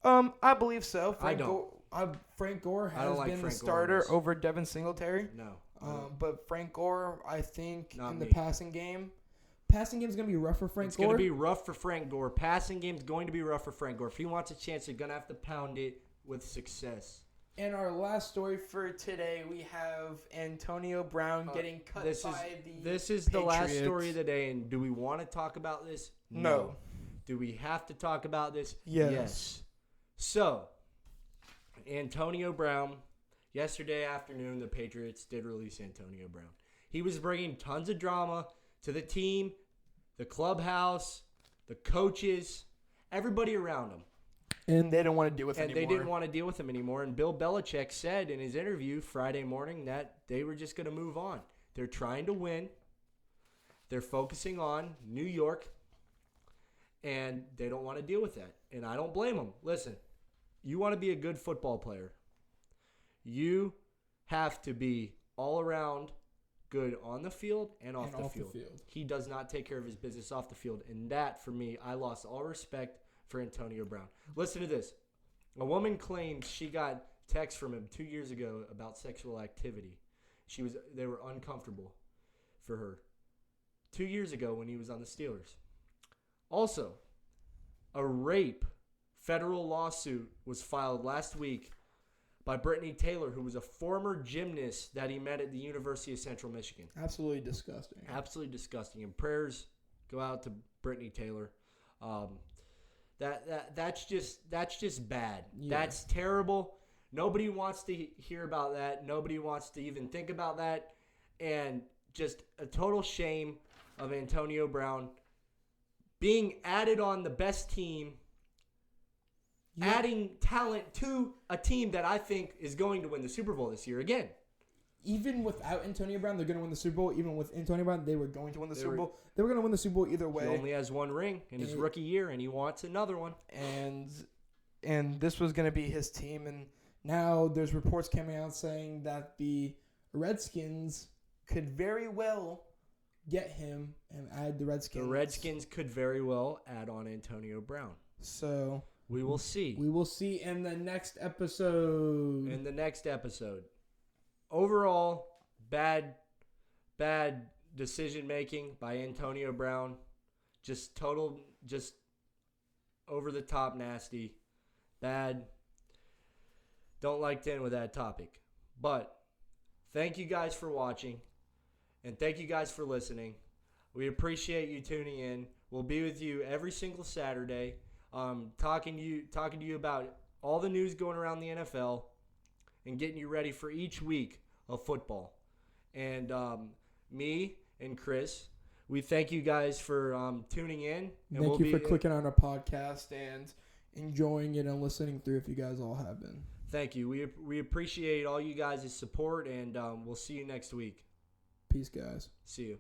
I believe so. I don't. Frank Gore has like been Frank the starter Gore over Devin Singletary. No. But Frank Gore, I think, Not in me. the passing game is going to be rough for Frank Gore. It's going to be rough for Frank Gore. Passing game is going to be rough for Frank Gore. If he wants a chance, they're going to have to pound it with success. And our last story for today, we have Antonio Brown getting cut by the Patriots. This is the last story of the day, and do we want to talk about this? No. Do we have to talk about this? Yes. So, Antonio Brown, yesterday afternoon, the Patriots did release Antonio Brown. He was bringing tons of drama to the team, the clubhouse, the coaches, everybody around him. And they didn't want to deal with him anymore. And they didn't want to deal with him anymore. And Bill Belichick said in his interview Friday morning that they were just going to move on. They're trying to win. They're focusing on New York. And they don't want to deal with that. And I don't blame them. Listen, you want to be a good football player. You have to be all around good on the field and off the field. He does not take care of his business off the field. And that, for me, I lost all respect for Antonio Brown. Listen to this. A woman claims she got texts from him 2 years ago about sexual activity. They were uncomfortable for her. 2 years ago when he was on the Steelers. Also, a rape federal lawsuit was filed last week by Brittany Taylor, who was a former gymnast that he met at the University of Central Michigan. Absolutely disgusting. Absolutely disgusting. And prayers go out to Brittany Taylor. That's just bad. Yeah. That's terrible. Nobody wants to hear about that. Nobody wants to even think about that. And just a total shame of Antonio Brown being added on the best team. Yeah. Adding talent to a team that I think is going to win the Super Bowl this year again. Even without Antonio Brown, they're going to win the Super Bowl. Even with Antonio Brown, they were going to win the Super Bowl. They were going to win the Super Bowl either way. He only has one ring in his rookie year, and he wants another one. And this was going to be his team. And now there's reports coming out saying that the Redskins could very well get him and add the Redskins. The Redskins could very well add on Antonio Brown. So we will see. We will see in the next episode. Overall, bad decision making by Antonio Brown. Just over the top nasty. Bad. Don't like to end with that topic. But thank you guys for watching. And thank you guys for listening. We appreciate you tuning in. We'll be with you every single Saturday. Talking to you about all the news going around the NFL and getting you ready for each week of football. And me and Chris, we thank you guys for tuning in. And thank you for clicking on our podcast and enjoying it and listening through if you guys all have been. Thank you. We appreciate all you guys' support, and we'll see you next week. Peace, guys. See you.